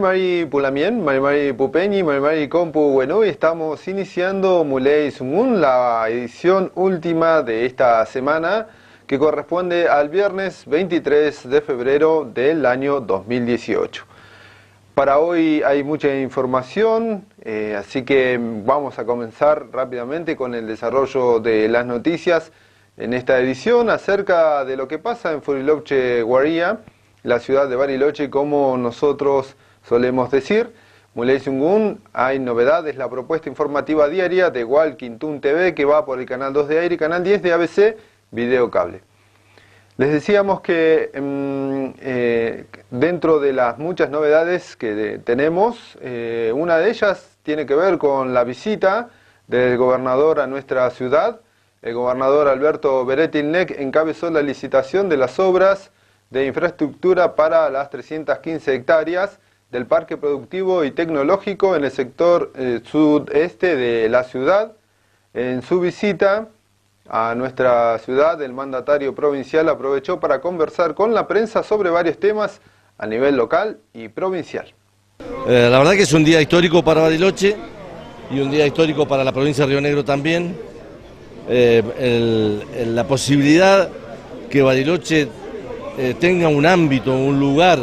Mari Pulamien, Mari Pupeñi, Mari Compu. Bueno, hoy estamos iniciando Muley Sungun, la edición última de esta semana que corresponde al viernes 23 de febrero del año 2018. Para hoy hay mucha información, así que vamos a comenzar rápidamente con el desarrollo de las noticias en esta edición acerca de lo que pasa en Furiloche Guaría, la ciudad de Bariloche, como nosotros solemos decir. Muley Sungun, hay novedades, la propuesta informativa diaria de Walkintun TV, que va por el canal 2 de Aire y canal 10 de ABC Video Cable. Les decíamos que dentro de las muchas novedades que tenemos, una de ellas tiene que ver con la visita del gobernador a nuestra ciudad. El gobernador Alberto Beretilnec encabezó la licitación de las obras de infraestructura para las 315 hectáreas del Parque Productivo y Tecnológico en el sector sudeste de la ciudad. En su visita a nuestra ciudad, el mandatario provincial aprovechó para conversar con la prensa sobre varios temas a nivel local y provincial. La verdad que es un día histórico para Bariloche y un día histórico para la provincia de Río Negro también. La posibilidad que Bariloche tenga un ámbito, un lugar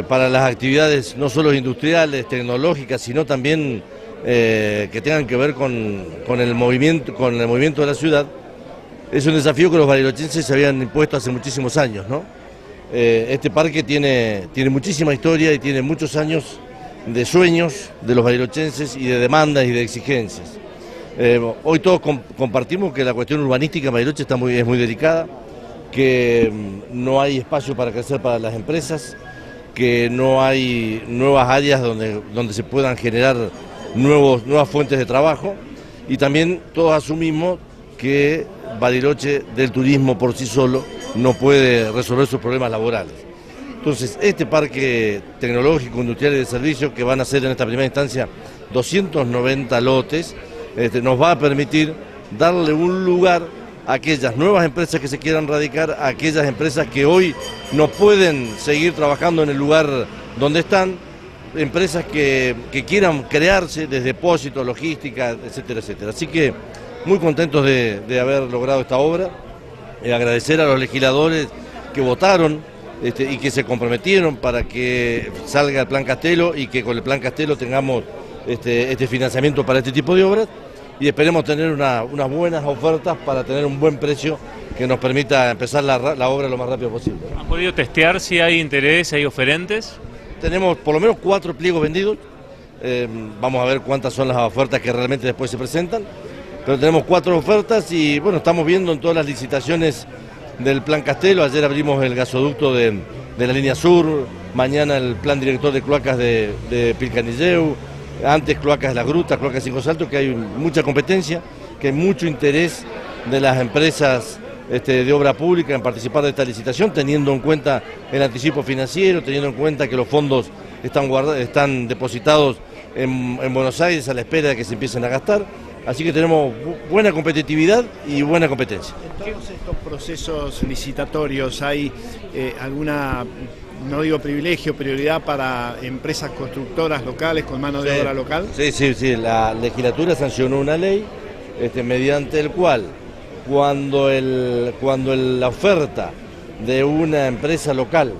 para las actividades no solo industriales, tecnológicas, sino también que tengan que ver con el movimiento de la ciudad, es un desafío que los barilochenses se habían impuesto hace muchísimos años, ¿no? Este parque tiene muchísima historia y tiene muchos años de sueños de los barilochenses y de demandas y de exigencias. Hoy todos compartimos que la cuestión urbanística en Bariloche es muy delicada, que no hay espacio para crecer para las empresas, que no hay nuevas áreas donde se puedan generar nuevas fuentes de trabajo, y también todos asumimos que Bariloche del turismo por sí solo no puede resolver sus problemas laborales. Entonces, este parque tecnológico, industrial y de servicios, que van a ser en esta primera instancia 290 lotes, nos va a permitir darle un lugar a aquellas nuevas empresas que se quieran radicar, a aquellas empresas que hoy no pueden seguir trabajando en el lugar donde están, empresas que quieran crearse desde depósitos, logística, etcétera, etcétera. Así que muy contentos de haber logrado esta obra, agradecer a los legisladores que votaron y que se comprometieron para que salga el Plan Castelo y que con el Plan Castelo tengamos este financiamiento para este tipo de obras, y esperemos tener unas buenas ofertas para tener un buen precio que nos permita empezar la obra lo más rápido posible. ¿Han podido testear si hay interés, si hay oferentes? Tenemos por lo menos 4 pliegos vendidos, vamos a ver cuántas son las ofertas que realmente después se presentan, pero tenemos 4 ofertas y bueno, estamos viendo en todas las licitaciones del Plan Castelo. Ayer abrimos el gasoducto de la línea sur, mañana el plan director de cloacas de Pilcanilleu, antes cloacas de la Gruta, cloacas Cinco Saltos, que hay mucha competencia, que hay mucho interés de las empresas de obra pública en participar de esta licitación, teniendo en cuenta el anticipo financiero, teniendo en cuenta que los fondos están depositados en Buenos Aires a la espera de que se empiecen a gastar. Así que tenemos buena competitividad y buena competencia. En todos estos procesos licitatorios, ¿hay alguna, no digo privilegio, prioridad para empresas constructoras locales con mano de obra local? Sí. La legislatura sancionó una ley mediante el cual cuando la oferta de una empresa local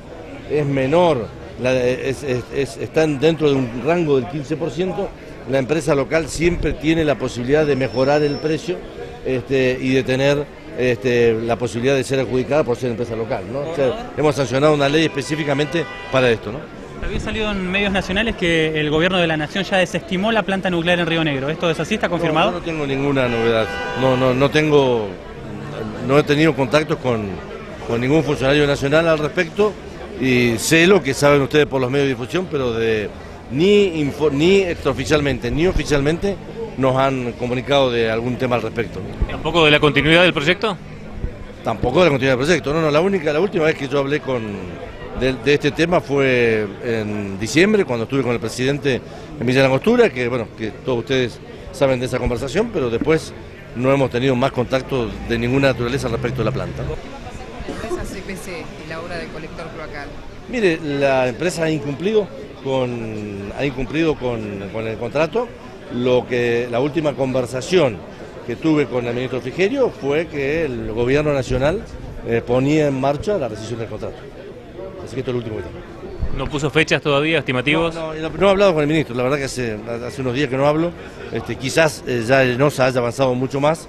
es menor, están dentro de un rango del 15%, la empresa local siempre tiene la posibilidad de mejorar el precio y de tener la posibilidad de ser adjudicada por ser empresa local, ¿no? O sea, hemos sancionado una ley específicamente para esto, ¿no? Había salido en medios nacionales que el gobierno de la nación ya desestimó la planta nuclear en Río Negro. ¿Esto es así? ¿Está confirmado? No tengo ninguna novedad. No he tenido contactos con ningún funcionario nacional al respecto, y sé lo que saben ustedes por los medios de difusión, pero ni extraoficialmente ni oficialmente nos han comunicado de algún tema al respecto. ¿Tampoco de la continuidad del proyecto? Tampoco de la continuidad del proyecto, no. La última vez que yo hablé de este tema fue en diciembre, cuando estuve con el presidente en Villa Langostura, que bueno, que todos ustedes saben de esa conversación, pero después no hemos tenido más contacto de ninguna naturaleza respecto de la planta. La empresa CPC y la obra de colector cloacal. Mire, la empresa ha incumplido ha incumplido con el contrato. La última conversación que tuve con el ministro Frigerio fue que el gobierno nacional ponía en marcha la rescisión del contrato. Así que esto es lo último que tengo. ¿No puso fechas todavía, estimativos? No he hablado con el ministro, la verdad que hace unos días que no hablo. Quizás ya el NOSA haya avanzado mucho más,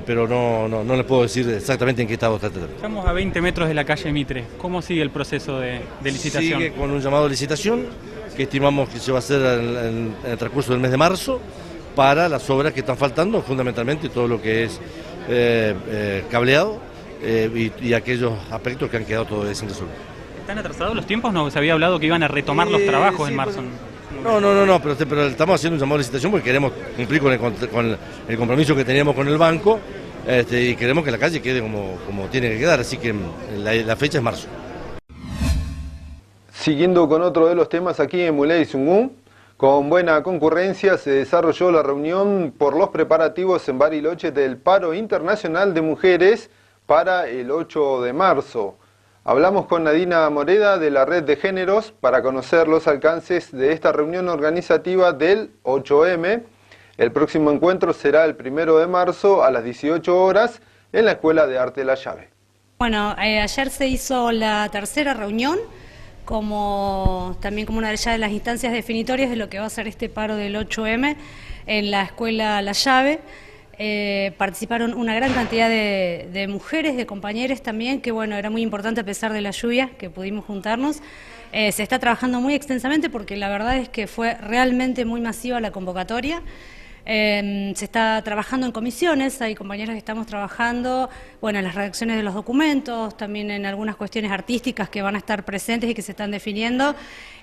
pero no les puedo decir exactamente en qué estado está el tratamiento. Estamos a 20 metros de la calle Mitre. ¿Cómo sigue el proceso de licitación? Sigue con un llamado de licitación que estimamos que se va a hacer en el transcurso del mes de marzo para las obras que están faltando, fundamentalmente todo lo que es cableado y aquellos aspectos que han quedado todavía sin resolver. ¿Están atrasados los tiempos? No, se había hablado que iban a retomar los trabajos en marzo. No, pero estamos haciendo un llamado de licitación porque queremos cumplir con el compromiso que teníamos con el banco y queremos que la calle quede como tiene que quedar, así que la fecha es marzo. Siguiendo con otro de los temas aquí en Muley Sungún, con buena concurrencia se desarrolló la reunión por los preparativos en Bariloche del Paro Internacional de Mujeres para el 8 de marzo. Hablamos con Nadina Moreda de la Red de Géneros para conocer los alcances de esta reunión organizativa del 8M. El próximo encuentro será el 1 de marzo a las 18 horas en la Escuela de Arte La Llave. Bueno, ayer se hizo la tercera reunión, también como una de las instancias definitorias de lo que va a ser este paro del 8M en la Escuela La Llave. Participaron una gran cantidad de mujeres, de compañeros también, que bueno, era muy importante a pesar de la lluvia que pudimos juntarnos. Se está trabajando muy extensamente porque la verdad es que fue realmente muy masiva la convocatoria. Se está trabajando en comisiones, hay compañeros que estamos trabajando, bueno, en las redacciones de los documentos, también en algunas cuestiones artísticas que van a estar presentes y que se están definiendo,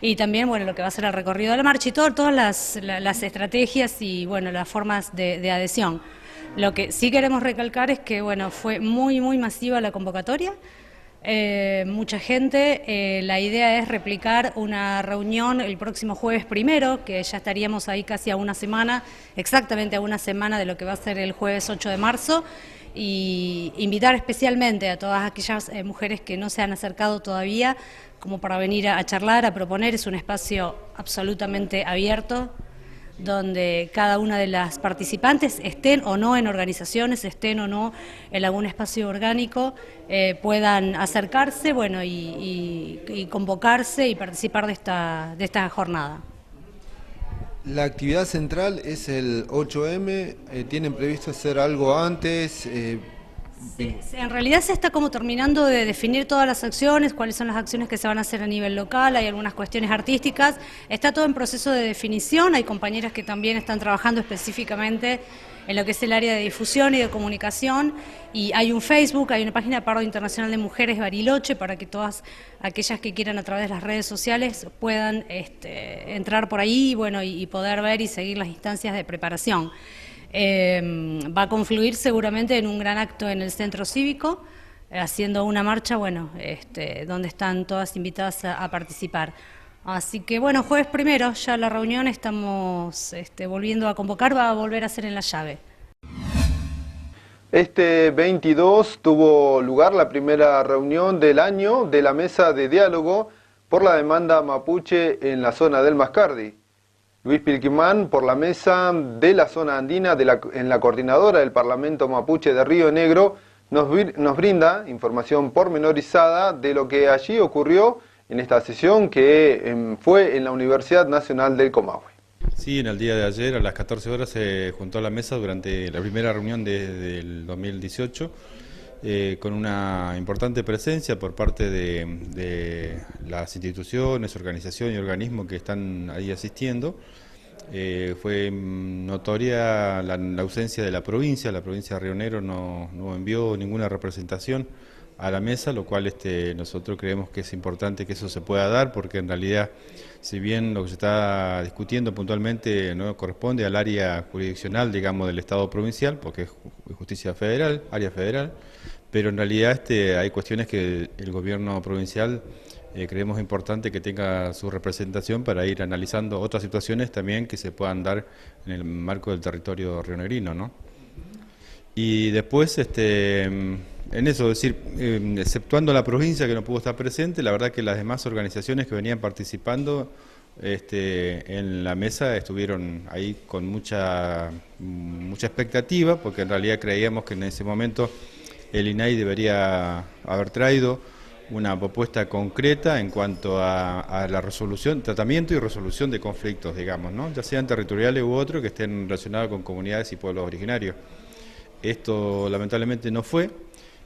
y también, bueno, lo que va a ser el recorrido de la marcha y todas las estrategias y, bueno, las formas de adhesión. Lo que sí queremos recalcar es que, bueno, fue muy masiva la convocatoria. Mucha gente, la idea es replicar una reunión el próximo jueves 1, que ya estaríamos ahí casi a una semana, exactamente a una semana de lo que va a ser el jueves 8 de marzo, y invitar especialmente a todas aquellas mujeres que no se han acercado todavía, como para venir a charlar, a proponer. Es un espacio absolutamente abierto, donde cada una de las participantes, estén o no en organizaciones, estén o no en algún espacio orgánico, puedan acercarse, bueno, y convocarse y participar de esta jornada. La actividad central es el 8M, ¿tienen previsto hacer algo antes? En realidad se está como terminando de definir todas las acciones, cuáles son las acciones que se van a hacer a nivel local, hay algunas cuestiones artísticas, está todo en proceso de definición, hay compañeras que también están trabajando específicamente en lo que es el área de difusión y de comunicación, y hay un Facebook, hay una página de Paro Internacional de Mujeres Bariloche para que todas aquellas que quieran a través de las redes sociales puedan entrar por ahí, bueno, y poder ver y seguir las instancias de preparación. Va a confluir seguramente en un gran acto en el centro cívico, haciendo una marcha, bueno, donde están todas invitadas a participar. Así que bueno, jueves 1, ya la reunión estamos volviendo a convocar, va a volver a ser en La Llave. Este 22 tuvo lugar la primera reunión del año de la mesa de diálogo por la demanda mapuche en la zona del Mascardi. Luis Pilquimán, por la mesa de la zona andina en la coordinadora del Parlamento Mapuche de Río Negro, nos brinda información pormenorizada de lo que allí ocurrió en esta sesión que fue en la Universidad Nacional del Comahue. Sí, en el día de ayer a las 14 horas se juntó la mesa durante la primera reunión del 2018 con una importante presencia por parte de las instituciones, organizaciones y organismos que están ahí asistiendo. Fue notoria la ausencia de la provincia de Río Negro no envió ninguna representación a la mesa, lo cual nosotros creemos que es importante que eso se pueda dar, porque en realidad, si bien lo que se está discutiendo puntualmente no corresponde al área jurisdiccional, digamos, del Estado provincial, porque es justicia federal, área federal, pero en realidad hay cuestiones que el gobierno provincial creemos importante que tenga su representación para ir analizando otras situaciones también que se puedan dar en el marco del territorio rionegrino, ¿no? Y después, en eso, es decir, exceptuando la provincia que no pudo estar presente, la verdad que las demás organizaciones que venían participando en la mesa estuvieron ahí con mucha expectativa, porque en realidad creíamos que en ese momento el INAI debería haber traído una propuesta concreta en cuanto a la resolución, tratamiento y resolución de conflictos, digamos, ¿no? Ya sean territoriales u otros que estén relacionados con comunidades y pueblos originarios. Esto lamentablemente no fue,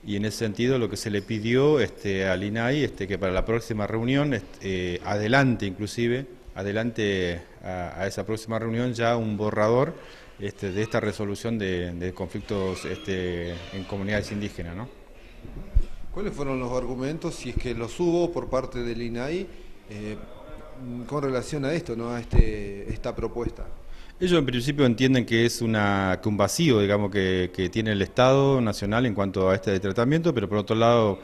y en ese sentido lo que se le pidió al INAI que para la próxima reunión adelante a esa próxima reunión ya un borrador de esta resolución de conflictos en comunidades indígenas, ¿no? ¿Cuáles fueron los argumentos, si es que los hubo por parte del INAI, con relación a esto, ¿no? A esta propuesta? Ellos en principio entienden que es un vacío, digamos, que tiene el Estado Nacional en cuanto a este tratamiento, pero por otro lado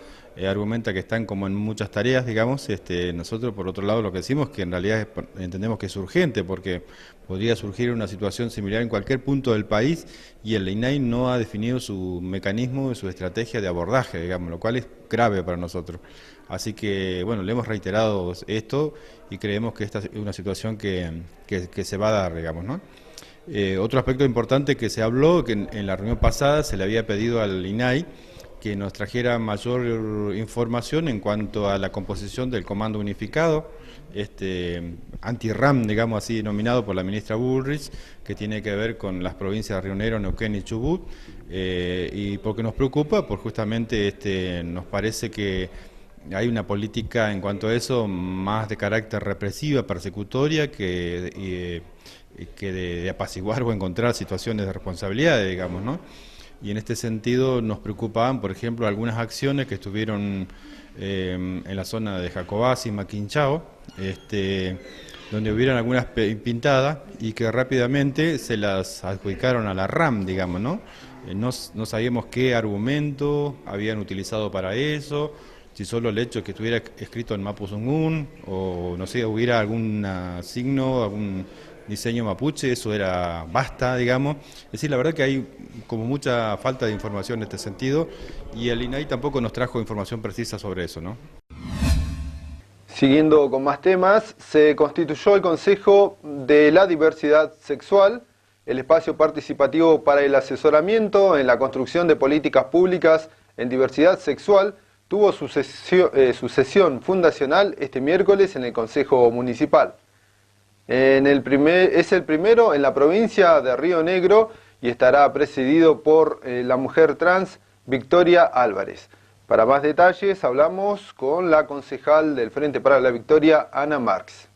argumenta que están como en muchas tareas, digamos. Nosotros por otro lado lo que decimos es que en realidad entendemos que es urgente, porque podría surgir una situación similar en cualquier punto del país y el INAI no ha definido su mecanismo y su estrategia de abordaje, digamos, lo cual es grave para nosotros. Así que, bueno, le hemos reiterado esto y creemos que esta es una situación que se va a dar, digamos, ¿no? Otro aspecto importante que se habló, que en la reunión pasada se le había pedido al INAI que nos trajera mayor información en cuanto a la composición del Comando Unificado, anti-RAM, digamos así, denominado por la ministra Bullrich, que tiene que ver con las provincias de Río Negro, Neuquén y Chubut, y porque nos preocupa, porque justamente nos parece que hay una política en cuanto a eso más de carácter represiva, persecutoria, que de apaciguar o encontrar situaciones de responsabilidad, digamos, ¿no? Y en este sentido nos preocupaban, por ejemplo, algunas acciones que estuvieron en la zona de Jacobasi y Maquinchao, donde hubieran algunas pintadas y que rápidamente se las adjudicaron a la RAM, digamos, ¿no? No sabíamos qué argumento habían utilizado para eso, si solo el hecho de que estuviera escrito en Mapuzungún o no sé, hubiera algún signo, algún diseño mapuche, eso era basta, digamos. Es decir, la verdad que hay como mucha falta de información en este sentido y el INAI tampoco nos trajo información precisa sobre eso, ¿no? Siguiendo con más temas, se constituyó el Consejo de la Diversidad Sexual, el espacio participativo para el asesoramiento en la construcción de políticas públicas en diversidad sexual. Tuvo su sesión fundacional este miércoles en el Consejo Municipal. Es el primero en la provincia de Río Negro y estará presidido por la mujer trans Victoria Álvarez. Para más detalles hablamos con la concejal del Frente para la Victoria, Ana Marx.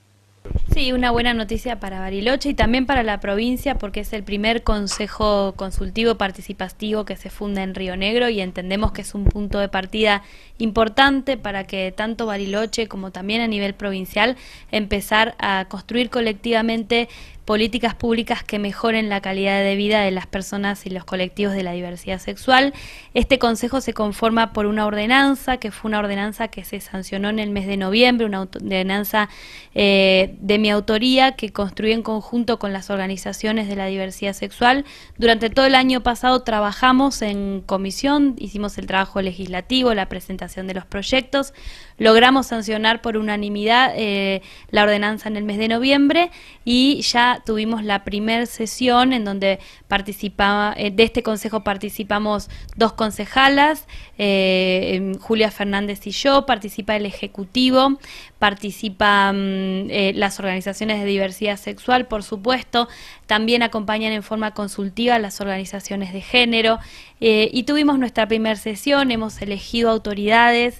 Sí, una buena noticia para Bariloche y también para la provincia porque es el primer consejo consultivo participativo que se funda en Río Negro y entendemos que es un punto de partida importante para que tanto Bariloche como también a nivel provincial empezar a construir colectivamente políticas públicas que mejoren la calidad de vida de las personas y los colectivos de la diversidad sexual. Este consejo se conforma por una ordenanza, que fue una ordenanza que se sancionó en el mes de noviembre, una ordenanza de mi autoría que construí en conjunto con las organizaciones de la diversidad sexual. Durante todo el año pasado trabajamos en comisión, hicimos el trabajo legislativo, la presentación de los proyectos, logramos sancionar por unanimidad la ordenanza en el mes de noviembre y ya tuvimos la primer sesión en donde de este consejo participamos 2 concejalas, Julia Fernández y yo, participa el Ejecutivo, participan las organizaciones de diversidad sexual, por supuesto, también acompañan en forma consultiva las organizaciones de género, y tuvimos nuestra primera sesión, hemos elegido autoridades,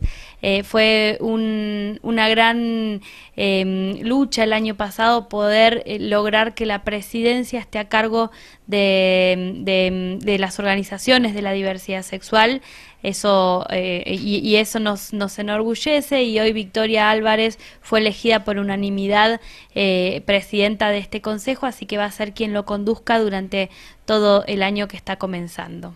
fue una gran lucha el año pasado poder lograr que la presidencia esté a cargo de las organizaciones de la diversidad sexual. Eso y eso nos enorgullece y hoy Victoria Álvarez fue elegida por unanimidad presidenta de este consejo, así que va a ser quien lo conduzca durante todo el año que está comenzando.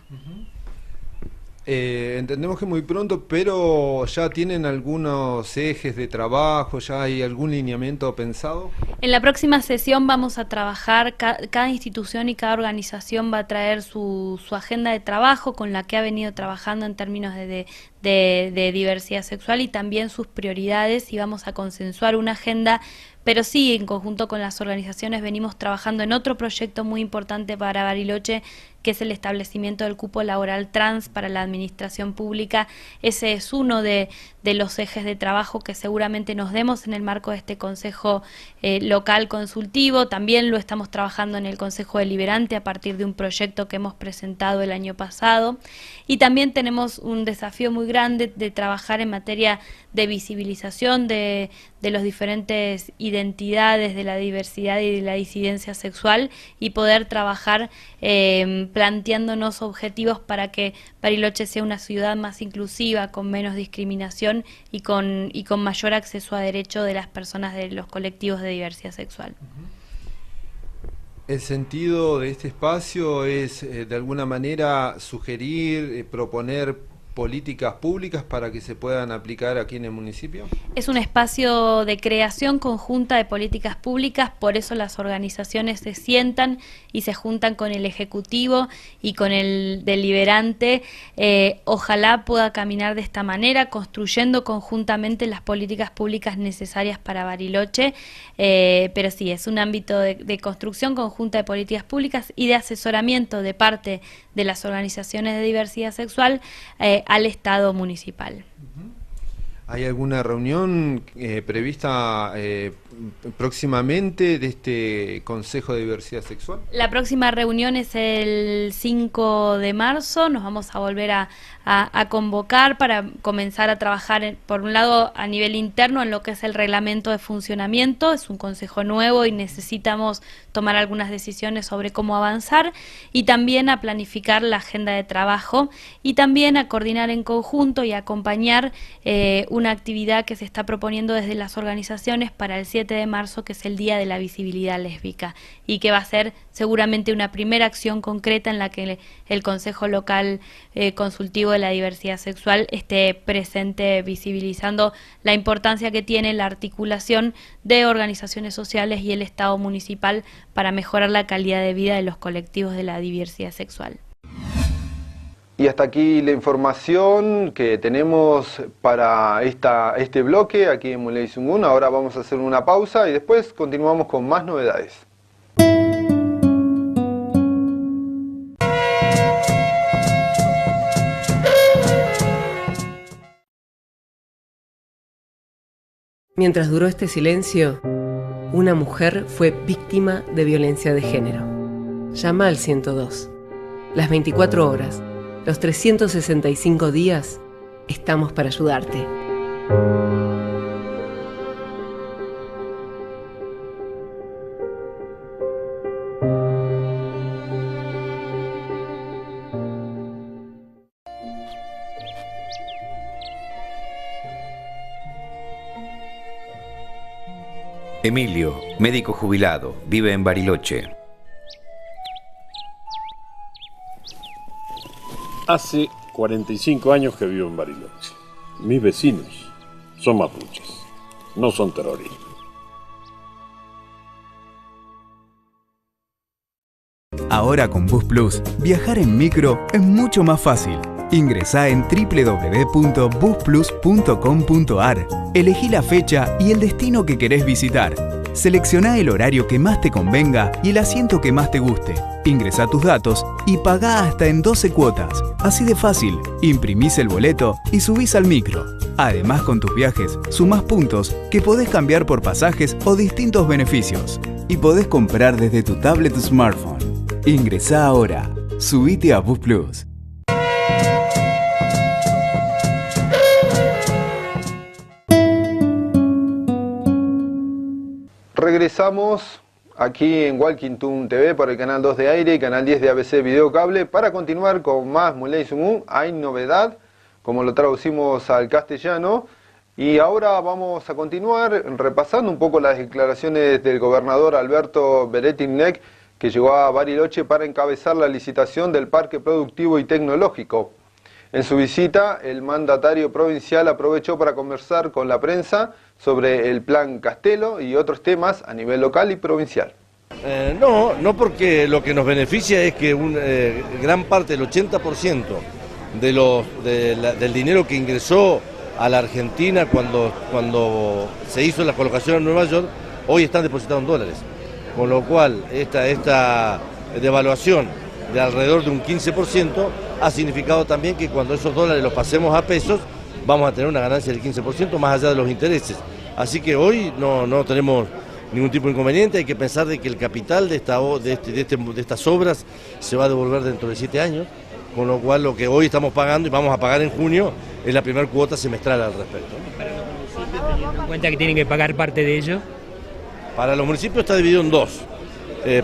Entendemos que muy pronto, pero ¿ya tienen algunos ejes de trabajo? ¿Ya hay algún lineamiento pensado? En la próxima sesión vamos a trabajar, cada institución y cada organización va a traer su agenda de trabajo con la que ha venido trabajando en términos de diversidad sexual y también sus prioridades, y vamos a consensuar una agenda. Pero sí, en conjunto con las organizaciones venimos trabajando en otro proyecto muy importante para Bariloche, que es el establecimiento del cupo laboral trans para la administración pública. Ese es uno de los ejes de trabajo que seguramente nos demos en el marco de este Consejo Local Consultivo. También lo estamos trabajando en el Consejo Deliberante a partir de un proyecto que hemos presentado el año pasado. Y también tenemos un desafío muy grande de trabajar en materia de visibilización de los diferentes identidades, de la diversidad y de la disidencia sexual, y poder trabajar planteándonos objetivos para que Bariloche sea una ciudad más inclusiva, con menos discriminación y con mayor acceso a derecho de las personas de los colectivos de diversidad sexual. El sentido de este espacio es, de alguna manera, sugerir, proponer políticas públicas para que se puedan aplicar aquí en el municipio. Es un espacio de creación conjunta de políticas públicas, por eso las organizaciones se sientan y se juntan con el Ejecutivo y con el Deliberante. Ojalá pueda caminar de esta manera, construyendo conjuntamente las políticas públicas necesarias para Bariloche, pero sí, es un ámbito de construcción conjunta de políticas públicas y de asesoramiento de parte de las organizaciones de diversidad sexual al Estado municipal. ¿Hay alguna reunión prevista próximamente de este Consejo de Diversidad Sexual? La próxima reunión es el 5 de marzo, nos vamos a volver a convocar para comenzar a trabajar, por un lado, a nivel interno en lo que es el reglamento de funcionamiento. Es un consejo nuevo y necesitamos tomar algunas decisiones sobre cómo avanzar, y también a planificar la agenda de trabajo, y también a coordinar en conjunto y acompañar una actividad que se está proponiendo desde las organizaciones para el 7 de marzo, que es el Día de la Visibilidad Lésbica, y que va a ser seguramente una primera acción concreta en la que el Consejo Local Consultivo de la Diversidad Sexual esté presente, visibilizando la importancia que tiene la articulación de organizaciones sociales y el Estado municipal para mejorar la calidad de vida de los colectivos de la diversidad sexual. Y hasta aquí la información que tenemos para este bloque aquí en Muley Zungun. Ahora vamos a hacer una pausa y después continuamos con más novedades. Mientras duró este silencio, una mujer fue víctima de violencia de género. Llama al 102. Las 24 horas, los 365 días, estamos para ayudarte. Emilio, médico jubilado, vive en Bariloche. Hace 45 años que vivo en Bariloche. Mis vecinos son mapuches, no son terroristas. Ahora con Bus Plus, viajar en micro es mucho más fácil. Ingresá en www.busplus.com.ar. Elegí la fecha y el destino que querés visitar. Seleccioná el horario que más te convenga y el asiento que más te guste. Ingresá tus datos y pagá hasta en 12 cuotas. Así de fácil, imprimís el boleto y subís al micro. Además, con tus viajes, sumás puntos que podés cambiar por pasajes o distintos beneficios. Y podés comprar desde tu tablet o smartphone. Ingresá ahora. Subite a Bus Plus. Regresamos aquí en Walking Toon TV por el canal 2 de Aire y canal 10 de ABC Video Cable para continuar con más Muley Zungun. Hay novedad, como lo traducimos al castellano, y ahora vamos a continuar repasando un poco las declaraciones del gobernador Alberto Beretilnec, que llegó a Bariloche para encabezar la licitación del Parque Productivo y Tecnológico. En su visita, el mandatario provincial aprovechó para conversar con la prensa sobre el Plan Castelo y otros temas a nivel local y provincial. No porque lo que nos beneficia es que gran parte, el 80% del dinero que ingresó a la Argentina cuando se hizo la colocación en Nueva York, hoy están depositados en dólares. Con lo cual, esta devaluación de alrededor de un 15% ha significado también que cuando esos dólares los pasemos a pesos, vamos a tener una ganancia del 15% más allá de los intereses. Así que hoy no tenemos ningún tipo de inconveniente. Hay que pensar de que el capital de estas obras se va a devolver dentro de 7 años, con lo cual lo que hoy estamos pagando y vamos a pagar en junio es la primera cuota semestral al respecto. ¿Para los municipios, teniendo en cuenta que tienen que pagar parte de ello? Para los municipios está dividido en dos.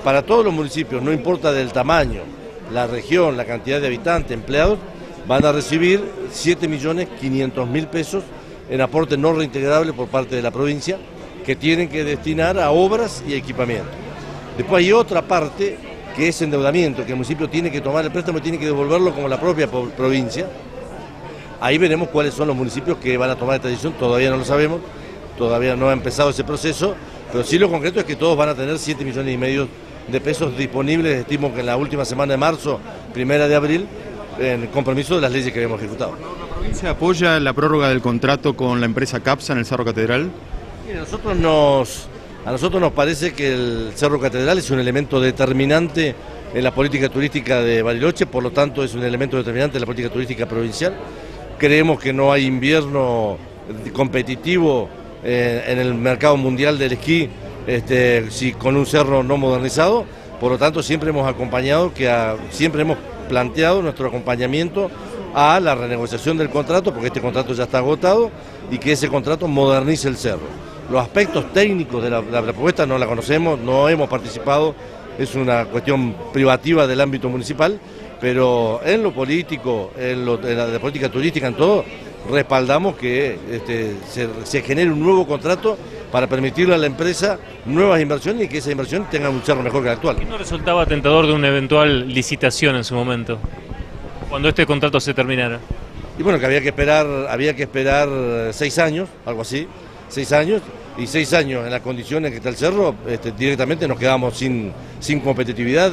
Para todos los municipios, no importa del tamaño, la región, la cantidad de habitantes, empleados, van a recibir 7.500.000 pesos en aporte no reintegrable por parte de la provincia, que tienen que destinar a obras y equipamiento. Después hay otra parte que es endeudamiento, que el municipio tiene que tomar el préstamo y tiene que devolverlo como la propia provincia. Ahí veremos cuáles son los municipios que van a tomar esta decisión, todavía no lo sabemos, todavía no ha empezado ese proceso, pero sí lo concreto es que todos van a tener 7,5 millones de pesos disponibles, estimo que en la última semana de marzo, 1 de abril, en compromiso de las leyes que habíamos ejecutado. ¿La provincia apoya la prórroga del contrato con la empresa CAPSA en el Cerro Catedral? Mire, a nosotros nos parece que el Cerro Catedral es un elemento determinante en la política turística de Bariloche, por lo tanto es un elemento determinante en la política turística provincial. Creemos que no hay invierno competitivo en el mercado mundial del esquí con un cerro no modernizado, por lo tanto siempre hemos acompañado, siempre hemos planteado nuestro acompañamiento a la renegociación del contrato, porque este contrato ya está agotado y que ese contrato modernice el cerro. Los aspectos técnicos de la propuesta no la conocemos, no hemos participado, es una cuestión privativa del ámbito municipal, pero en lo político, en la política turística, en todo, respaldamos que se genere un nuevo contrato para permitirle a la empresa nuevas inversiones y que esa inversión tenga un cerro mejor que el actual. ¿Qué no resultaba tentador de una eventual licitación en su momento, cuando este contrato se terminara? Y bueno, que había que esperar 6 años, algo así, 6 años, y 6 años en las condiciones que está el cerro, directamente nos quedamos sin competitividad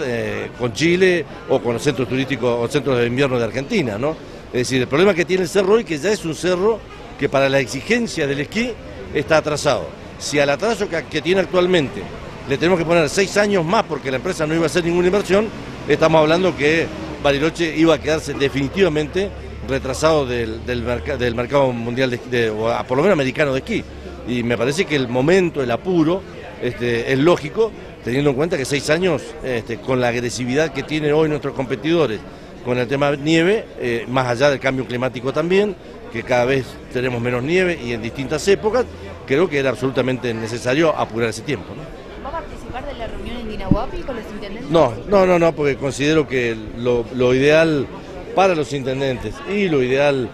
con Chile o con los centros turísticos o centros de invierno de Argentina, ¿no? Es decir, el problema que tiene el cerro hoy, que ya es un cerro que para la exigencia del esquí está atrasado. Si al atraso que tiene actualmente le tenemos que poner 6 años más porque la empresa no iba a hacer ninguna inversión, estamos hablando que Bariloche iba a quedarse definitivamente retrasado del mercado mundial o por lo menos americano de esquí. Y me parece que el momento, el apuro, es lógico, teniendo en cuenta que 6 años, con la agresividad que tienen hoy nuestros competidores, con el tema nieve, más allá del cambio climático también, que cada vez tenemos menos nieve y en distintas épocas, creo que era absolutamente necesario apurar ese tiempo, ¿no? ¿Va a participar de la reunión en Dinahuapi con los intendentes? No, porque considero que lo ideal para los intendentes y lo ideal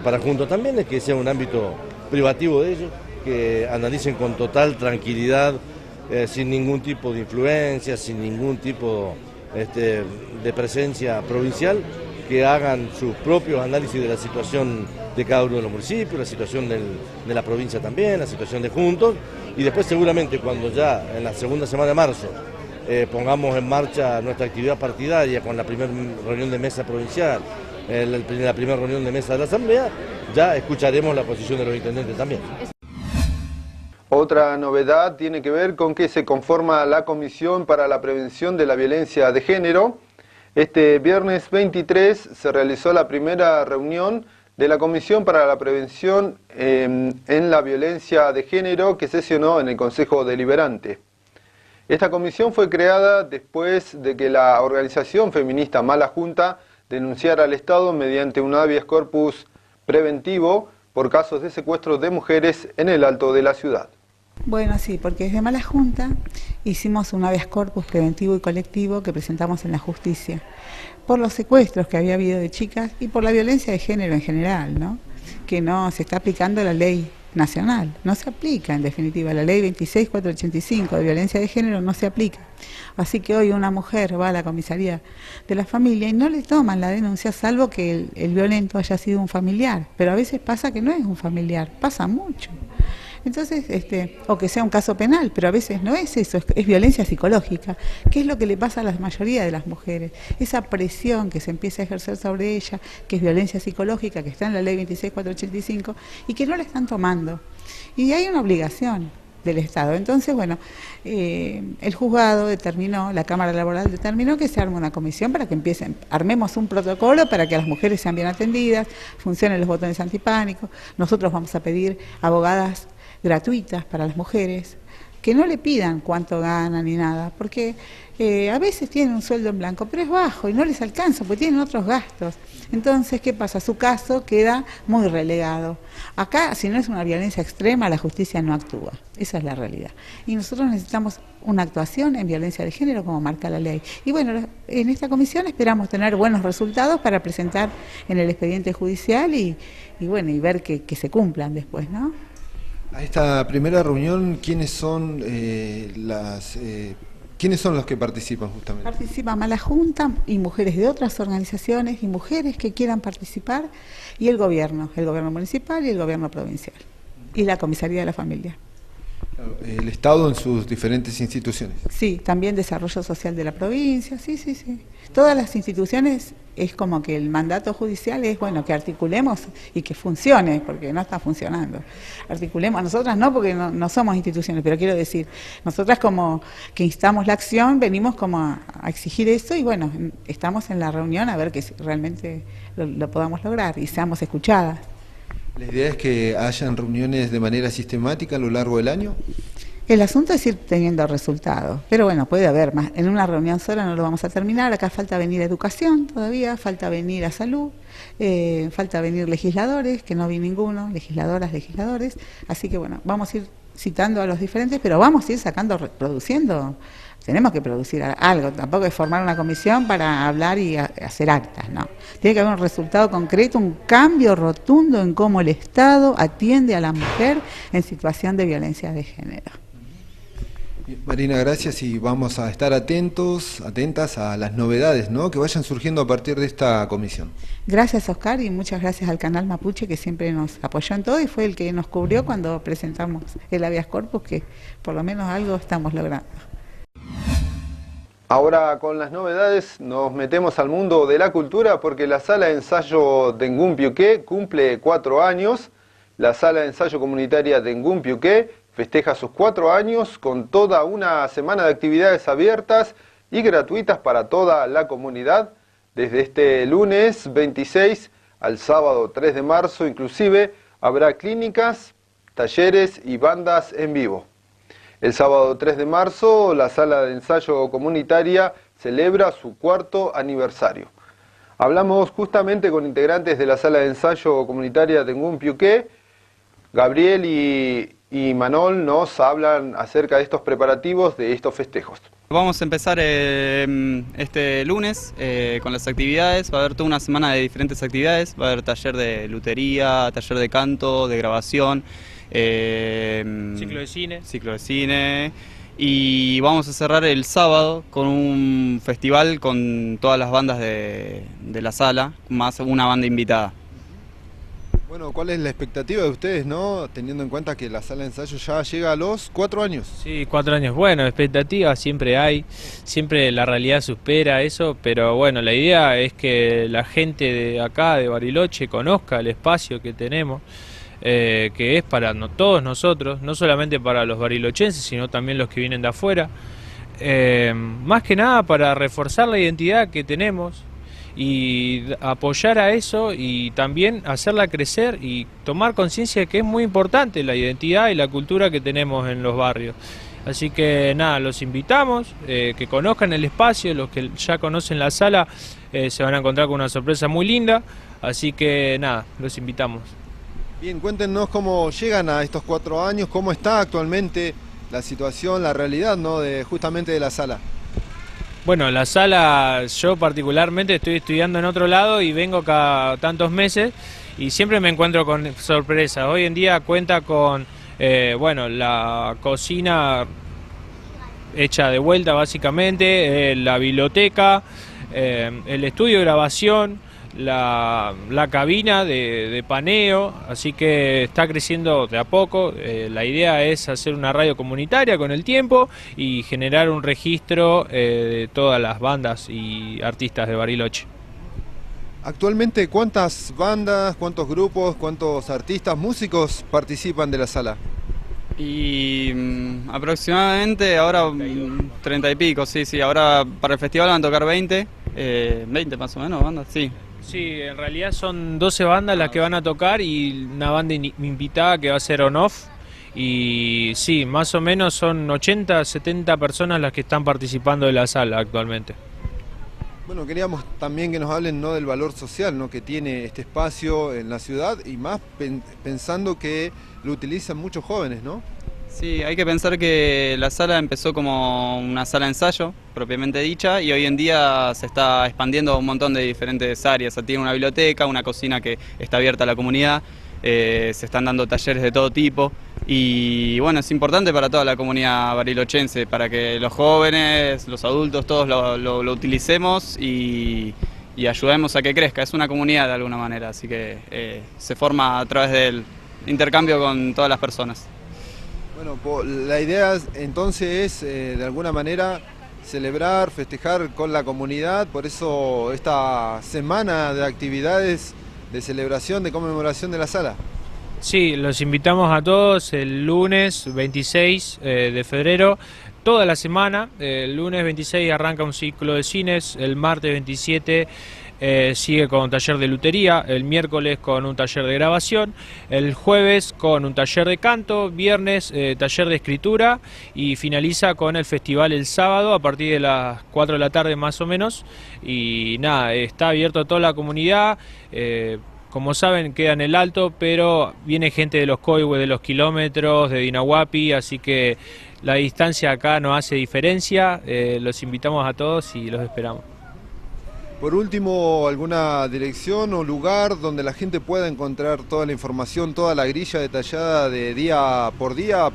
para Juntos también es que sea un ámbito privativo de ellos, que analicen con total tranquilidad, sin ningún tipo de influencia, sin ningún tipo de presencia provincial, que hagan sus propios análisis de la situación de cada uno de los municipios, la situación de la provincia también, la situación de Juntos, y después seguramente cuando ya en la segunda semana de marzo pongamos en marcha nuestra actividad partidaria con la primera reunión de mesa provincial, la primera reunión de mesa de la Asamblea, ya escucharemos la posición de los intendentes también. Otra novedad tiene que ver con que se conforma la Comisión para la Prevención de la Violencia de Género. Este viernes 23 se realizó la primera reunión de la Comisión para la Prevención en la Violencia de Género, que sesionó en el Consejo Deliberante. Esta comisión fue creada después de que la organización feminista Mala Junta denunciara al Estado mediante un habeas corpus preventivo por casos de secuestro de mujeres en el Alto de la ciudad. Bueno, sí, porque desde Mala Junta hicimos un habeas corpus preventivo y colectivo que presentamos en la justicia por los secuestros que había habido de chicas y por la violencia de género en general, ¿no? Que no se está aplicando la ley nacional, no se aplica en definitiva, la ley 26485 de violencia de género no se aplica. Así que hoy una mujer va a la comisaría de la familia y no le toman la denuncia salvo que el violento haya sido un familiar, pero a veces pasa que no es un familiar, pasa mucho. Entonces, o que sea un caso penal, pero a veces no es eso, es violencia psicológica, que es lo que le pasa a la mayoría de las mujeres. Esa presión que se empieza a ejercer sobre ella, que es violencia psicológica, que está en la ley 26485, y que no la están tomando. Y hay una obligación del Estado. Entonces, bueno, el juzgado determinó, la Cámara Laboral determinó que se arme una comisión para que armemos un protocolo para que las mujeres sean bien atendidas, funcionen los botones antipánicos. Nosotros vamos a pedir abogadas gratuitas para las mujeres, que no le pidan cuánto ganan ni nada, porque a veces tienen un sueldo en blanco, pero es bajo y no les alcanza, porque tienen otros gastos. Entonces, ¿qué pasa? Su caso queda muy relegado. Acá, si no es una violencia extrema, la justicia no actúa. Esa es la realidad. Y nosotros necesitamos una actuación en violencia de género como marca la ley. Y bueno, en esta comisión esperamos tener buenos resultados para presentar en el expediente judicial y ver que se cumplan después, ¿no? A esta primera reunión, ¿quiénes son los que participan justamente? Participa Mala Junta y mujeres de otras organizaciones y mujeres que quieran participar y el gobierno municipal y el gobierno provincial y la comisaría de la familia. El Estado en sus diferentes instituciones. Sí, también desarrollo social de la provincia, sí. Todas las instituciones, es como que el mandato judicial es, bueno, que articulemos y que funcione, porque no está funcionando. Articulemos, nosotras no, porque no somos instituciones, pero quiero decir, nosotras como que instamos la acción, venimos como a exigir eso y bueno, estamos en la reunión a ver que realmente lo podamos lograr y seamos escuchadas. ¿La idea es que hayan reuniones de manera sistemática a lo largo del año? El asunto es ir teniendo resultados, pero bueno, puede haber más. En una reunión sola no lo vamos a terminar, acá falta venir a educación todavía, falta venir a salud, falta venir legisladores, que no vi ninguno, legisladoras, legisladores, así que bueno, vamos a ir citando a los diferentes, pero vamos a ir produciendo, tenemos que producir algo, tampoco es formar una comisión para hablar y hacer actas, no. Tiene que haber un resultado concreto, un cambio rotundo en cómo el Estado atiende a la mujer en situación de violencia de género. Marina, gracias y vamos a estar atentas a las novedades, ¿no?, que vayan surgiendo a partir de esta comisión. Gracias, Oscar, y muchas gracias al canal Mapuche que siempre nos apoyó en todo y fue el que nos cubrió cuando presentamos el habeas corpus, que por lo menos algo estamos logrando. Ahora con las novedades nos metemos al mundo de la cultura porque la Sala de Ensayo Tengún Piuqué cumple 4 años. La Sala de Ensayo Comunitaria Tengún Piuqué festeja sus 4 años con toda una semana de actividades abiertas y gratuitas para toda la comunidad. Desde este lunes 26 al sábado 3 de marzo inclusive habrá clínicas, talleres y bandas en vivo. El sábado 3 de marzo la Sala de Ensayo Comunitaria celebra su 4º aniversario. Hablamos justamente con integrantes de la Sala de Ensayo Comunitaria Tengún Piuqué. Gabriel y Manol nos hablan acerca de estos preparativos de estos festejos. Vamos a empezar este lunes con las actividades. Va a haber toda una semana de diferentes actividades. Va a haber taller de lutería, taller de canto, de grabación, ciclo de cine, y vamos a cerrar el sábado con un festival con todas las bandas de la sala, más una banda invitada. Bueno, ¿cuál es la expectativa de ustedes, no? Teniendo en cuenta que la Sala de Ensayo ya llega a los 4 años. Sí, 4 años. Bueno, expectativas siempre hay, siempre la realidad supera eso, pero bueno, la idea es que la gente de acá, de Bariloche, conozca el espacio que tenemos, que es para todos nosotros, no solamente para los barilochenses, sino también los que vienen de afuera. Más que nada para reforzar la identidad que tenemos y apoyar a eso y también hacerla crecer y tomar conciencia de que es muy importante la identidad y la cultura que tenemos en los barrios. Así que nada, los invitamos, que conozcan el espacio, los que ya conocen la sala se van a encontrar con una sorpresa muy linda, así que nada, los invitamos. Bien, cuéntenos cómo llegan a estos 4 años, cómo está actualmente la situación, la realidad, ¿no?, justamente de la sala. Bueno, la sala, yo particularmente estoy estudiando en otro lado y vengo cada tantos meses y siempre me encuentro con sorpresas. Hoy en día cuenta con bueno, la cocina hecha de vuelta básicamente, la biblioteca, el estudio de grabación, la cabina de paneo, así que está creciendo de a poco. La idea es hacer una radio comunitaria con el tiempo y generar un registro de todas las bandas y artistas de Bariloche. Actualmente, ¿cuántas bandas, cuántos grupos, cuántos artistas, músicos participan de la sala? Y aproximadamente ahora 30 y pico, sí, ahora para el festival van a tocar 20 más o menos bandas, sí. Sí, en realidad son 12 bandas las que van a tocar y una banda invitada que va a ser on-off. Y sí, más o menos son 80, 70 personas las que están participando de la sala actualmente. Bueno, queríamos también que nos hablen, ¿no?, del valor social, ¿no?, que tiene este espacio en la ciudad, y más pensando que lo utilizan muchos jóvenes, ¿no? Sí, hay que pensar que la sala empezó como una sala de ensayo, propiamente dicha, y hoy en día se está expandiendo a un montón de diferentes áreas. Tiene una biblioteca, una cocina que está abierta a la comunidad, se están dando talleres de todo tipo, y bueno, es importante para toda la comunidad barilochense, para que los jóvenes, los adultos, todos lo utilicemos y ayudemos a que crezca. Es una comunidad de alguna manera, así que se forma a través del intercambio con todas las personas. Bueno, la idea entonces es de alguna manera celebrar, festejar con la comunidad, por eso esta semana de actividades de celebración, de conmemoración de la sala. Sí, los invitamos a todos el lunes 26 de febrero, toda la semana. El lunes 26 arranca un ciclo de cines, el martes 27 sigue con un taller de lutería, el miércoles con un taller de grabación, el jueves con un taller de canto, viernes taller de escritura y finaliza con el festival el sábado a partir de las 4 de la tarde más o menos. Y nada, está abierto a toda la comunidad. Como saben, queda en el Alto, pero viene gente de los Coihue, de los kilómetros, de Dinahuapi, así que la distancia acá no hace diferencia. Los invitamos a todos y los esperamos. Por último, ¿alguna dirección o lugar donde la gente pueda encontrar toda la información, toda la grilla detallada de día por día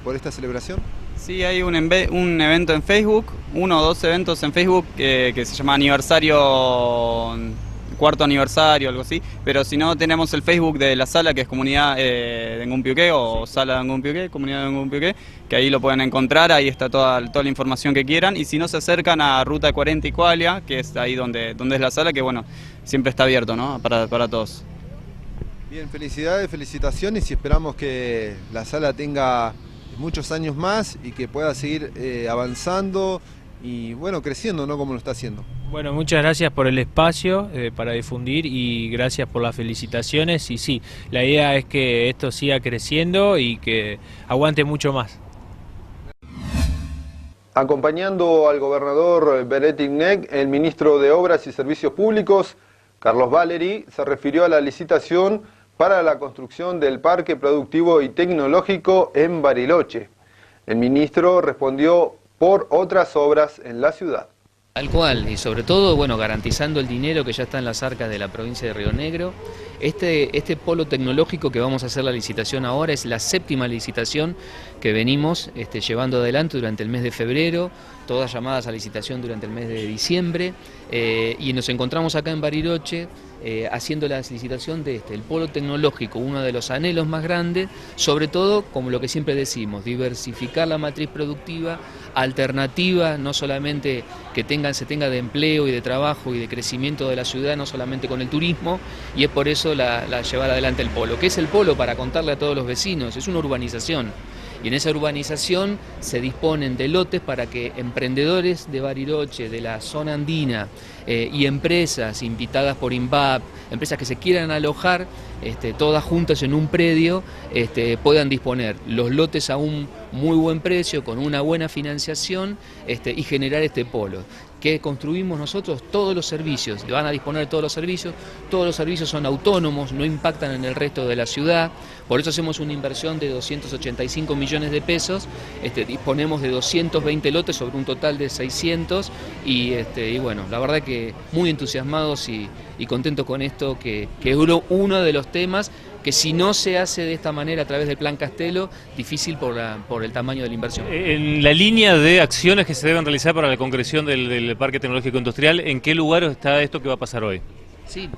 por esta celebración? Sí, hay un evento en Facebook, 1 o 2 eventos en Facebook que se llama aniversario, cuarto aniversario, algo así, pero si no tenemos el Facebook de la sala, que es Comunidad de Ngumpiuqué o Sala de Ngumpiuqué, Comunidad de Ngumpiuqué, que ahí lo pueden encontrar, ahí está toda la información que quieran, y si no se acercan a Ruta 40 y Cualia, que es ahí donde es la sala, que bueno, siempre está abierto, ¿no?, para todos. Bien, felicidades, felicitaciones, y esperamos que la sala tenga muchos años más y que pueda seguir avanzando y bueno, creciendo, ¿no?, como lo está haciendo. Bueno, muchas gracias por el espacio para difundir y gracias por las felicitaciones. Y sí, la idea es que esto siga creciendo y que aguante mucho más. Acompañando al gobernador Beret Ignek, el ministro de Obras y Servicios Públicos, Carlos Valeri, se refirió a la licitación para la construcción del Parque Productivo y Tecnológico en Bariloche. El ministro respondió por otras obras en la ciudad. Tal cual, y sobre todo, bueno, garantizando el dinero que ya está en las arcas de la provincia de Río Negro. Este polo tecnológico que vamos a hacer la licitación ahora es la 7ª licitación que venimos llevando adelante durante el mes de febrero, todas llamadas a licitación durante el mes de diciembre, y nos encontramos acá en Bariloche haciendo la licitación de el polo tecnológico, uno de los anhelos más grandes, sobre todo, como lo que siempre decimos, diversificar la matriz productiva, alternativa, no solamente que se tenga de empleo y de trabajo y de crecimiento de la ciudad, no solamente con el turismo, y es por eso la llevar adelante el polo. ¿Qué es el polo? Para contarle a todos los vecinos, es una urbanización. Y en esa urbanización se disponen de lotes para que emprendedores de Bariloche, de la zona andina y empresas invitadas por INVAP, empresas que se quieran alojar, todas juntas en un predio, puedan disponer los lotes a un muy buen precio, con una buena financiación y generar este polo. que construimos nosotros todos los servicios, van a disponer de todos los servicios son autónomos, no impactan en el resto de la ciudad, por eso hacemos una inversión de 285 millones de pesos, disponemos de 220 lotes sobre un total de 600 y bueno, la verdad que muy entusiasmados y contentos con esto, que es uno de los temas que si no se hace de esta manera a través del Plan Castelo, difícil por el tamaño de la inversión. En la línea de acciones que se deben realizar para la concreción del Parque Tecnológico Industrial, ¿en qué lugar está esto que va a pasar hoy? Sí,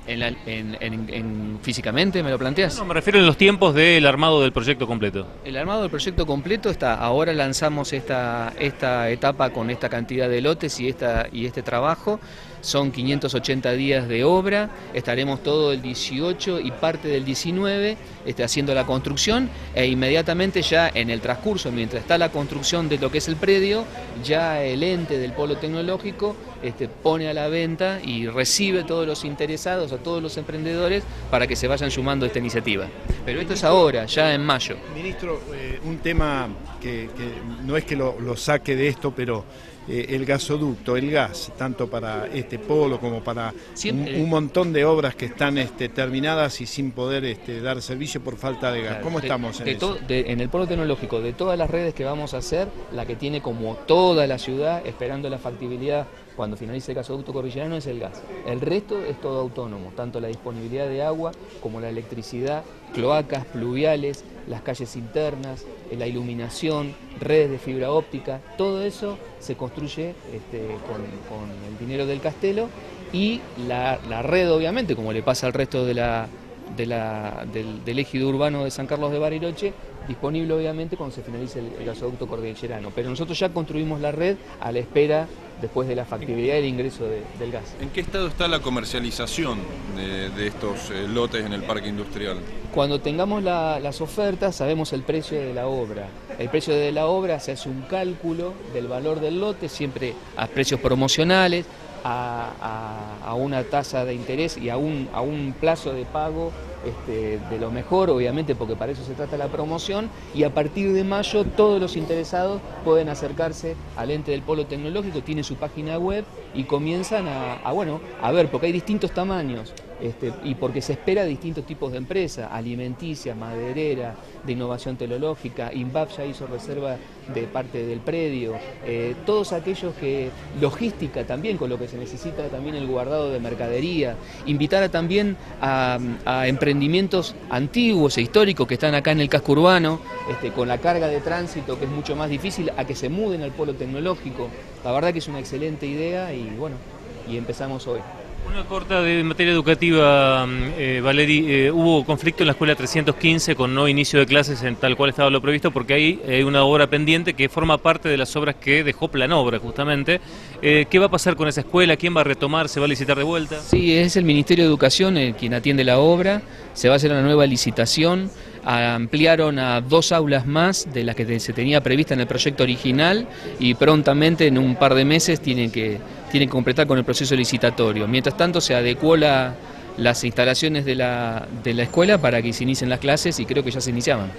físicamente, ¿me lo planteas? No, me refiero en los tiempos del armado del proyecto completo. El armado del proyecto completo está, ahora lanzamos esta etapa con esta cantidad de lotes y este trabajo. Son 580 días de obra, estaremos todo el 18 y parte del 19 haciendo la construcción e inmediatamente ya en el transcurso, mientras está la construcción de lo que es el predio, ya el ente del polo tecnológico pone a la venta y recibe todos los interesados, a todos los emprendedores para que se vayan sumando a esta iniciativa. Pero esto es ahora, ya en mayo. Ministro, un tema que no es que lo saque de esto, pero el gasoducto, el gas, tanto para este polo como para un montón de obras que están terminadas y sin poder dar servicio por falta de gas. Claro, ¿cómo estamos en eso? En el polo tecnológico, de todas las redes que vamos a hacer, la que tiene como toda la ciudad esperando la factibilidad cuando finalice el gasoducto cordillerano es el gas. El resto es todo autónomo, tanto la disponibilidad de agua como la electricidad, cloacas, pluviales, las calles internas, la iluminación, redes de fibra óptica, todo eso se construye con el dinero del Castelo y la red, obviamente, como le pasa al resto del ejido urbano de San Carlos de Bariloche, disponible obviamente cuando se finalice el gasoducto cordillerano. Pero nosotros ya construimos la red a la espera después de la factibilidad del ingreso del gas. ¿En qué estado está la comercialización de estos lotes en el parque industrial? Cuando tengamos las ofertas sabemos el precio de la obra. El precio de la obra se hace un cálculo del valor del lote, siempre a precios promocionales, a una tasa de interés y a un plazo de pago de lo mejor, obviamente, porque para eso se trata la promoción, y a partir de mayo todos los interesados pueden acercarse al ente del polo tecnológico, tiene su página web y comienzan a ver, porque hay distintos tamaños y porque se espera distintos tipos de empresas, alimenticia, maderera, de innovación tecnológica. INVAP ya hizo reserva de parte del predio, todos aquellos que, logística también, con lo que se necesita también el guardado de mercadería, invitar también a emprendimientos antiguos e históricos que están acá en el casco urbano, con la carga de tránsito que es mucho más difícil, a que se muden al polo tecnológico. La verdad que es una excelente idea y bueno, y empezamos hoy. Una corta de materia educativa, Valeri, hubo conflicto en la escuela 315 con no inicio de clases en tal cual estaba lo previsto, porque hay una obra pendiente que forma parte de las obras que dejó Planobra justamente. ¿Qué va a pasar con esa escuela? ¿Quién va a retomar? ¿Se va a licitar de vuelta? Sí, es el Ministerio de Educación quien atiende la obra, se va a hacer una nueva licitación. Ampliaron a 2 aulas más de las que se tenía prevista en el proyecto original y prontamente en un par de meses tienen que completar con el proceso licitatorio. Mientras tanto se adecuó las instalaciones de la escuela para que se inicien las clases y creo que ya se iniciaban.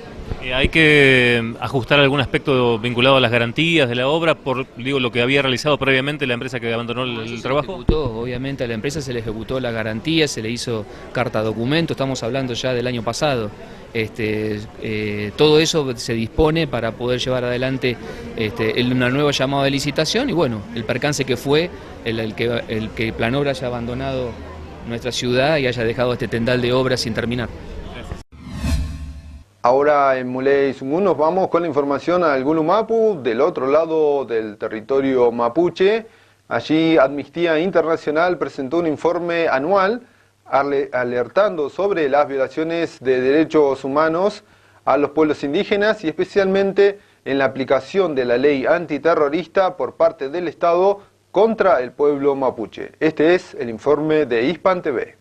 ¿Hay que ajustar algún aspecto vinculado a las garantías de la obra por lo que había realizado previamente la empresa que abandonó el trabajo? Obviamente a la empresa se le ejecutó la garantía, se le hizo carta documento, estamos hablando ya del año pasado. Todo eso se dispone para poder llevar adelante una nueva llamada de licitación y bueno, el percance que fue el que Planobra haya abandonado nuestra ciudad y haya dejado este tendal de obras sin terminar. Ahora en Muley Sungún nos vamos con la información al Gulumapu, del otro lado del territorio mapuche. Allí Amnistía Internacional presentó un informe anual alertando sobre las violaciones de derechos humanos a los pueblos indígenas y especialmente en la aplicación de la ley antiterrorista por parte del Estado contra el pueblo mapuche. Este es el informe de Hispan TV.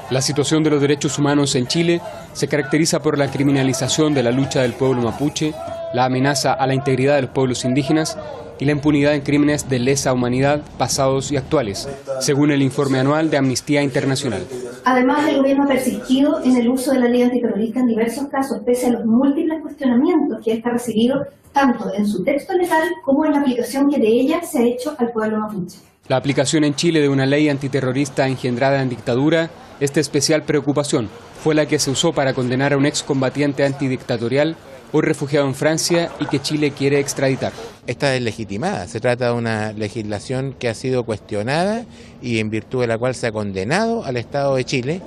La situación de los derechos humanos en Chile se caracteriza por la criminalización de la lucha del pueblo mapuche, la amenaza a la integridad de los pueblos indígenas y la impunidad en crímenes de lesa humanidad pasados y actuales, según el informe anual de Amnistía Internacional. Además, el gobierno ha persistido en el uso de la ley antiterrorista en diversos casos, pese a los múltiples cuestionamientos que ésta ha recibido, tanto en su texto legal como en la aplicación que de ella se ha hecho al pueblo mapuche. La aplicación en Chile de una ley antiterrorista engendrada en dictadura es de especial preocupación. Fue la que se usó para condenar a un excombatiente antidictatorial, hoy refugiado en Francia y que Chile quiere extraditar. Esta es legitimada, se trata de una legislación que ha sido cuestionada y en virtud de la cual se ha condenado al Estado de Chile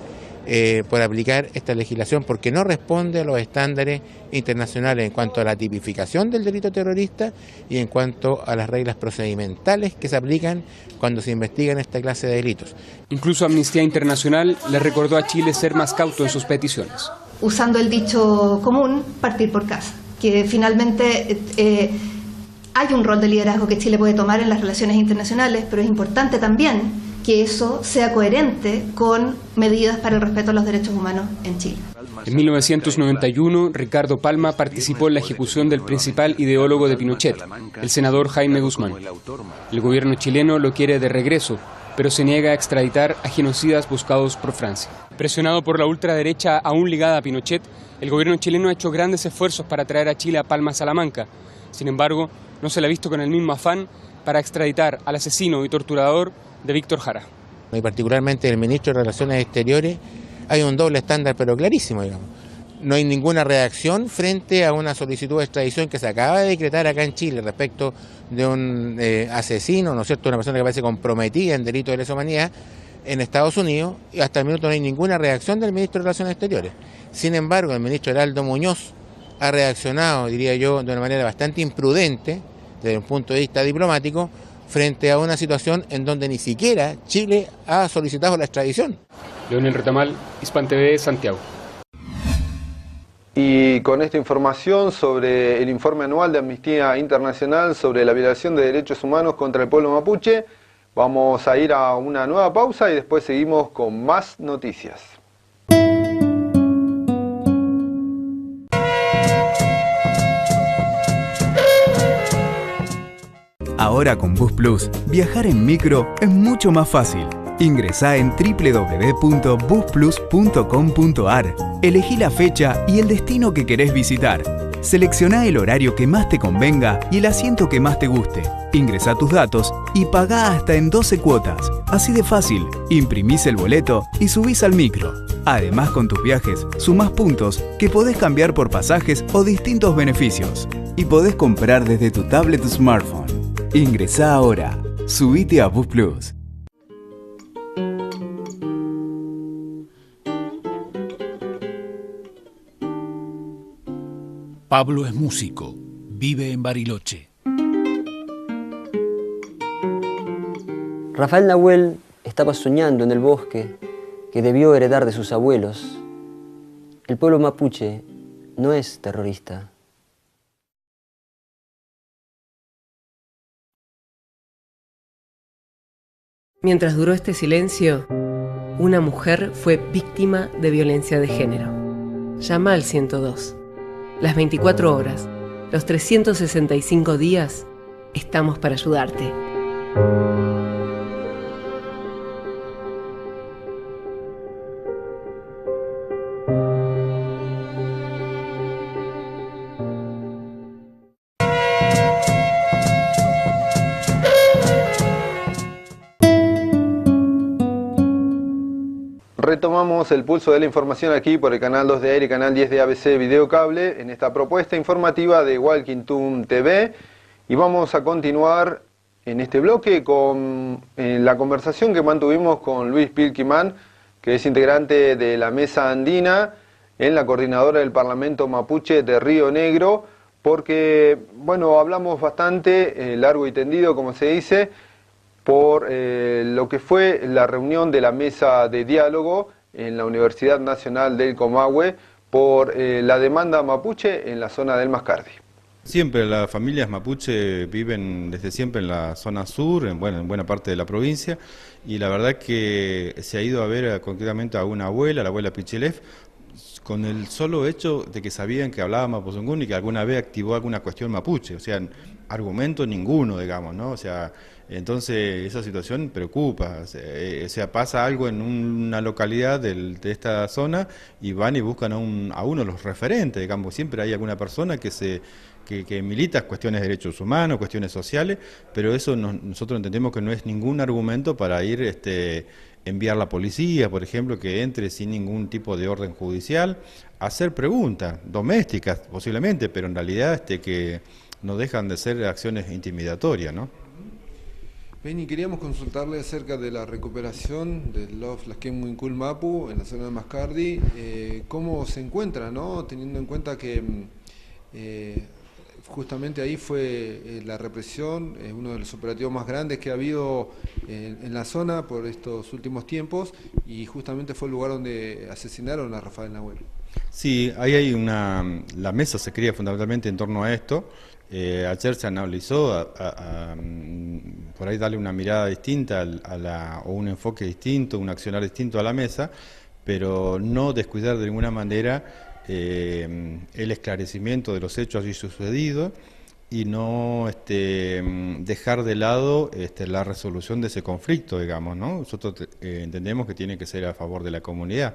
por aplicar esta legislación porque no responde a los estándares internacionales en cuanto a la tipificación del delito terrorista y en cuanto a las reglas procedimentales que se aplican cuando se investigan esta clase de delitos. Incluso Amnistía Internacional le recordó a Chile ser más cauto en sus peticiones. Usando el dicho común, partir por casa, que finalmente hay un rol de liderazgo que Chile puede tomar en las relaciones internacionales, pero es importante también que eso sea coherente con medidas para el respeto a los derechos humanos en Chile. En 1991, Ricardo Palma participó en la ejecución del principal ideólogo de Pinochet, el senador Jaime Guzmán. El gobierno chileno lo quiere de regreso, pero se niega a extraditar a genocidas buscados por Francia. Presionado por la ultraderecha aún ligada a Pinochet, el gobierno chileno ha hecho grandes esfuerzos para traer a Chile a Palma Salamanca. Sin embargo, no se le ha visto con el mismo afán para extraditar al asesino y torturador de Víctor Jara. Y particularmente el ministro de Relaciones Exteriores, hay un doble estándar pero clarísimo, digamos. No hay ninguna reacción frente a una solicitud de extradición que se acaba de decretar acá en Chile respecto de un asesino, ¿no es cierto?, una persona que parece comprometida en delito de lesa humanidad en Estados Unidos, y hasta el minuto no hay ninguna reacción del ministro de Relaciones Exteriores. Sin embargo, el ministro Heraldo Muñoz ha reaccionado, diría yo, de una manera bastante imprudente, desde un punto de vista diplomático, frente a una situación en donde ni siquiera Chile ha solicitado la extradición. Leonel Retamal, Hispan TV, Santiago. Y con esta información sobre el informe anual de Amnistía Internacional sobre la violación de derechos humanos contra el pueblo mapuche, vamos a ir a una nueva pausa y después seguimos con más noticias. Ahora con Bus Plus, viajar en micro es mucho más fácil. Ingresá en www.busplus.com.ar, elegí la fecha y el destino que querés visitar. Seleccioná el horario que más te convenga y el asiento que más te guste. Ingresá tus datos y pagá hasta en 12 cuotas. Así de fácil, imprimís el boleto y subís al micro. Además, con tus viajes, sumás puntos que podés cambiar por pasajes o distintos beneficios. Y podés comprar desde tu tablet o smartphone. Ingresá ahora. Subite a Bus Plus. Pablo es músico, vive en Bariloche. Rafael Nahuel estaba soñando en el bosque que debió heredar de sus abuelos. El pueblo mapuche no es terrorista. Mientras duró este silencio, una mujer fue víctima de violencia de género. Llama al 102. Las 24 horas, los 365 días, estamos para ayudarte. Retomamos el pulso de la información aquí por el canal 2 de Aire y canal 10 de ABC Video Cable en esta propuesta informativa de Walking Toon TV, y vamos a continuar en este bloque con la conversación que mantuvimos con Luis Pilkimán, que es integrante de la Mesa Andina en la coordinadora del Parlamento Mapuche de Río Negro, porque, bueno, hablamos bastante largo y tendido, como se dice, por lo que fue la reunión de la mesa de diálogo en la Universidad Nacional del Comahue por la demanda mapuche en la zona del Mascardi. Siempre las familias mapuche viven desde siempre en la zona sur, en buena parte de la provincia, y la verdad que se ha ido a ver concretamente a una abuela, la abuela Pichilef, con el solo hecho de que sabían que hablaba mapuzungún y que alguna vez activó alguna cuestión mapuche, o sea, argumento ninguno, digamos, ¿no? O sea, Entonces esa situación preocupa, o sea, pasa algo en una localidad de esta zona y van y buscan a uno de los referentes, digamos, siempre hay alguna persona que milita cuestiones de derechos humanos, cuestiones sociales, pero eso nosotros entendemos que no es ningún argumento para ir enviar la policía, por ejemplo, que entre sin ningún tipo de orden judicial, hacer preguntas domésticas posiblemente, pero en realidad que no dejan de ser acciones intimidatorias, ¿no? Penny, queríamos consultarle acerca de la recuperación del Loft Lasquem Wincul Mapu en la zona de Mascardi. ¿Cómo se encuentra, no? Teniendo en cuenta que justamente ahí fue la represión, uno de los operativos más grandes que ha habido en la zona por estos últimos tiempos, y justamente fue el lugar donde asesinaron a Rafael Nahuel. Sí, ahí hay la mesa se cría fundamentalmente en torno a esto. Ayer se analizó por ahí darle una mirada distinta o un enfoque distinto, un accionar distinto a la mesa, pero no descuidar de ninguna manera el esclarecimiento de los hechos allí sucedidos y no dejar de lado la resolución de ese conflicto, digamos, ¿no? Nosotros entendemos que tiene que ser a favor de la comunidad,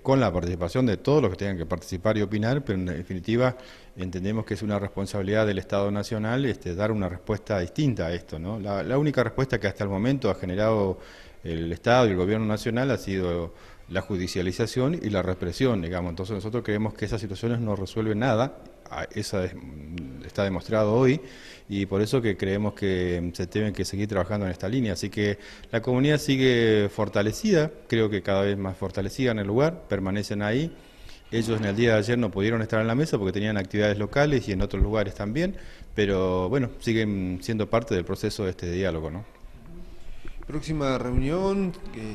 con la participación de todos los que tengan que participar y opinar, pero en definitiva entendemos que es una responsabilidad del Estado Nacional dar una respuesta distinta a esto, ¿no? La única respuesta que hasta el momento ha generado el Estado y el Gobierno Nacional ha sido la judicialización y la represión, digamos. Entonces nosotros creemos que esas situaciones no resuelven nada, está demostrado hoy, y por eso que creemos que se tienen que seguir trabajando en esta línea. Así que la comunidad sigue fortalecida, creo que cada vez más fortalecida en el lugar, permanecen ahí. Ellos en el día de ayer no pudieron estar en la mesa porque tenían actividades locales y en otros lugares también, pero bueno, siguen siendo parte del proceso de diálogo, ¿no? Próxima reunión,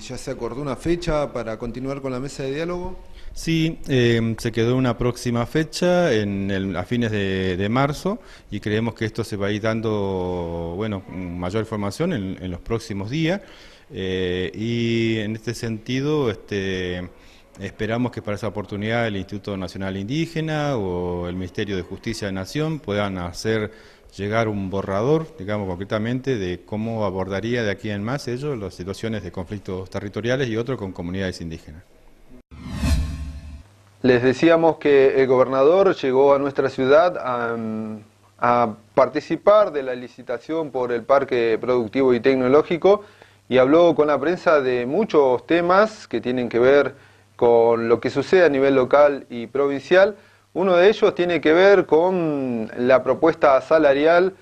¿ya se acordó una fecha para continuar con la mesa de diálogo? Sí, se quedó una próxima fecha a fines de marzo, y creemos que esto se va a ir dando mayor información en los próximos días, y en este sentido esperamos que para esa oportunidad el Instituto Nacional Indígena o el Ministerio de Justicia de Nación puedan hacer llegar un borrador, digamos concretamente, de cómo abordaría de aquí en más ellos las situaciones de conflictos territoriales y otros con comunidades indígenas. Les decíamos que el gobernador llegó a nuestra ciudad a participar de la licitación por el Parque Productivo y Tecnológico y habló con la prensa de muchos temas que tienen que ver con lo que sucede a nivel local y provincial. Uno de ellos tiene que ver con la propuesta salarial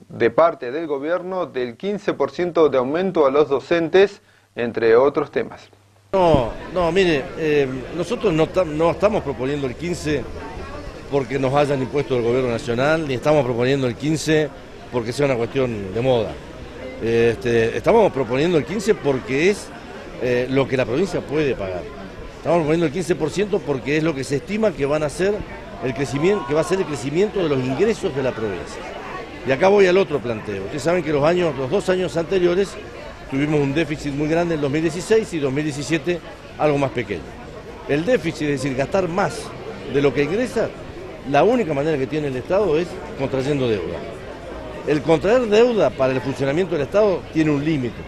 de parte del gobierno del 15% de aumento a los docentes, entre otros temas. No, mire, nosotros no estamos proponiendo el 15 porque nos hayan impuesto el gobierno nacional, ni estamos proponiendo el 15 porque sea una cuestión de moda. Estamos proponiendo el 15 porque es lo que la provincia puede pagar. Estamos proponiendo el 15% porque es lo que se estima que van a ser que va a ser el crecimiento de los ingresos de la provincia. Y acá voy al otro planteo. Ustedes saben que los 2 años anteriores tuvimos un déficit muy grande en 2016 y 2017 algo más pequeño. El déficit, es decir, gastar más de lo que ingresa, la única manera que tiene el Estado es contrayendo deuda. El contraer deuda para el funcionamiento del Estado tiene un límite.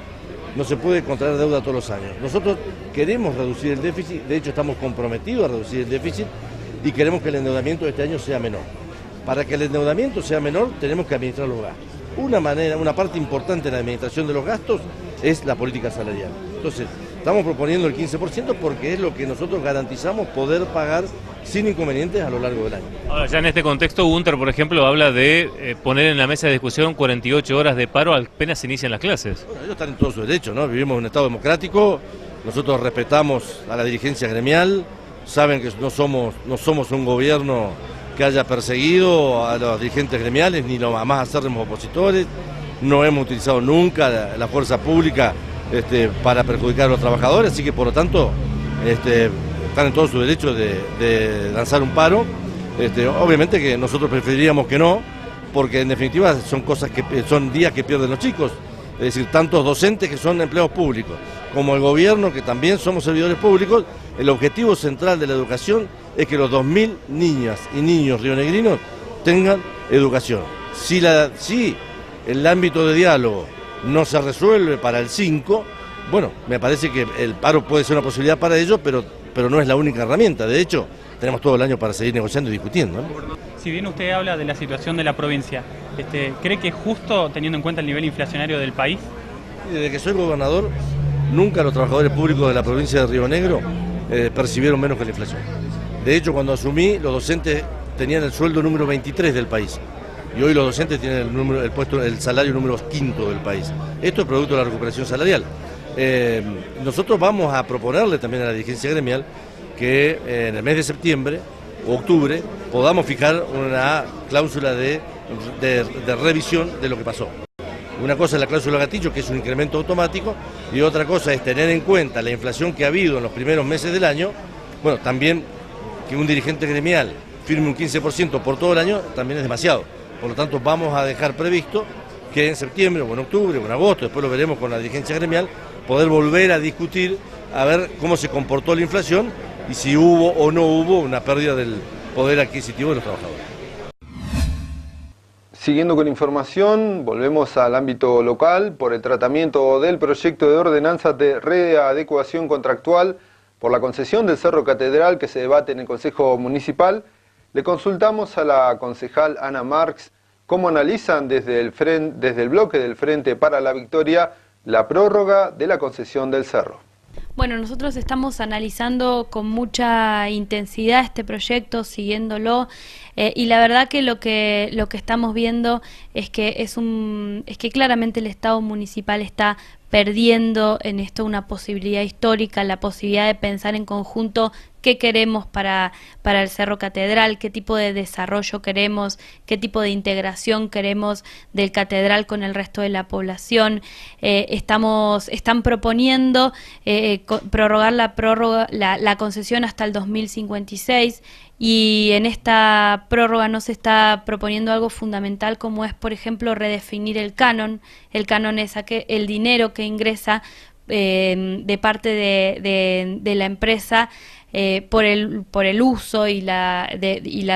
No se puede contraer deuda todos los años. Nosotros queremos reducir el déficit, de hecho estamos comprometidos a reducir el déficit y queremos que el endeudamiento de este año sea menor. Para que el endeudamiento sea menor tenemos que administrar los gastos. Una parte importante en la administración de los gastos es la política salarial. Entonces, estamos proponiendo el 15% porque es lo que nosotros garantizamos poder pagar sin inconvenientes a lo largo del año. Ahora, ya en este contexto, Gunter, por ejemplo, habla de poner en la mesa de discusión 48 horas de paro apenas se inician las clases. Bueno, ellos están en todo su derecho, ¿no? Vivimos en un Estado democrático, nosotros respetamos a la dirigencia gremial, saben que no somos un gobierno que haya perseguido a los dirigentes gremiales, ni los más acérrimos opositores, no hemos utilizado nunca la fuerza pública para perjudicar a los trabajadores, así que por lo tanto están en todo su derecho de lanzar un paro. Obviamente que nosotros preferiríamos que no, porque en definitiva son días que pierden los chicos, es decir, tantos docentes que son empleados públicos, como el gobierno que también somos servidores públicos. El objetivo central de la educación es que los 2.000 niñas y niños rionegrinos tengan educación. Si el ámbito de diálogo no se resuelve para el 5, bueno, me parece que el paro puede ser una posibilidad para ellos, pero no es la única herramienta. De hecho, tenemos todo el año para seguir negociando y discutiendo, ¿no? Si bien usted habla de la situación de la provincia, ¿cree que es justo teniendo en cuenta el nivel inflacionario del país? Desde que soy gobernador, nunca los trabajadores públicos de la provincia de Río Negro percibieron menos que la inflación. De hecho, cuando asumí, los docentes tenían el sueldo número 23 del país. Y hoy los docentes tienen el salario número 5 del país. Esto es producto de la recuperación salarial. Nosotros vamos a proponerle también a la dirigencia gremial que en el mes de septiembre o octubre podamos fijar una cláusula de revisión de lo que pasó. Una cosa es la cláusula gatillo, que es un incremento automático, y otra cosa es tener en cuenta la inflación que ha habido en los primeros meses del año. Bueno, también que un dirigente gremial firme un 15% por todo el año también es demasiado. Por lo tanto, vamos a dejar previsto que en septiembre o en octubre o en agosto, después lo veremos con la dirigencia gremial, poder volver a discutir a ver cómo se comportó la inflación y si hubo o no hubo una pérdida del poder adquisitivo de los trabajadores. Siguiendo con información, volvemos al ámbito local por el tratamiento del proyecto de ordenanza de readecuación contractual por la concesión del Cerro Catedral que se debate en el Consejo Municipal. Le consultamos a la concejal Ana Marx cómo analizan desde el bloque del Frente para la Victoria la prórroga de la concesión del cerro. Bueno, nosotros estamos analizando con mucha intensidad este proyecto, siguiéndolo, y la verdad que lo que estamos viendo es que claramente el Estado municipal está perdiendo en esto una posibilidad histórica, la posibilidad de pensar en conjunto qué queremos para el Cerro Catedral, qué tipo de desarrollo queremos, qué tipo de integración queremos del Catedral con el resto de la población. Están proponiendo prorrogar la concesión hasta el 2056, y en esta prórroga no se está proponiendo algo fundamental como es, por ejemplo, redefinir el canon. El canon es el dinero que ingresa de parte de la empresa por el uso y la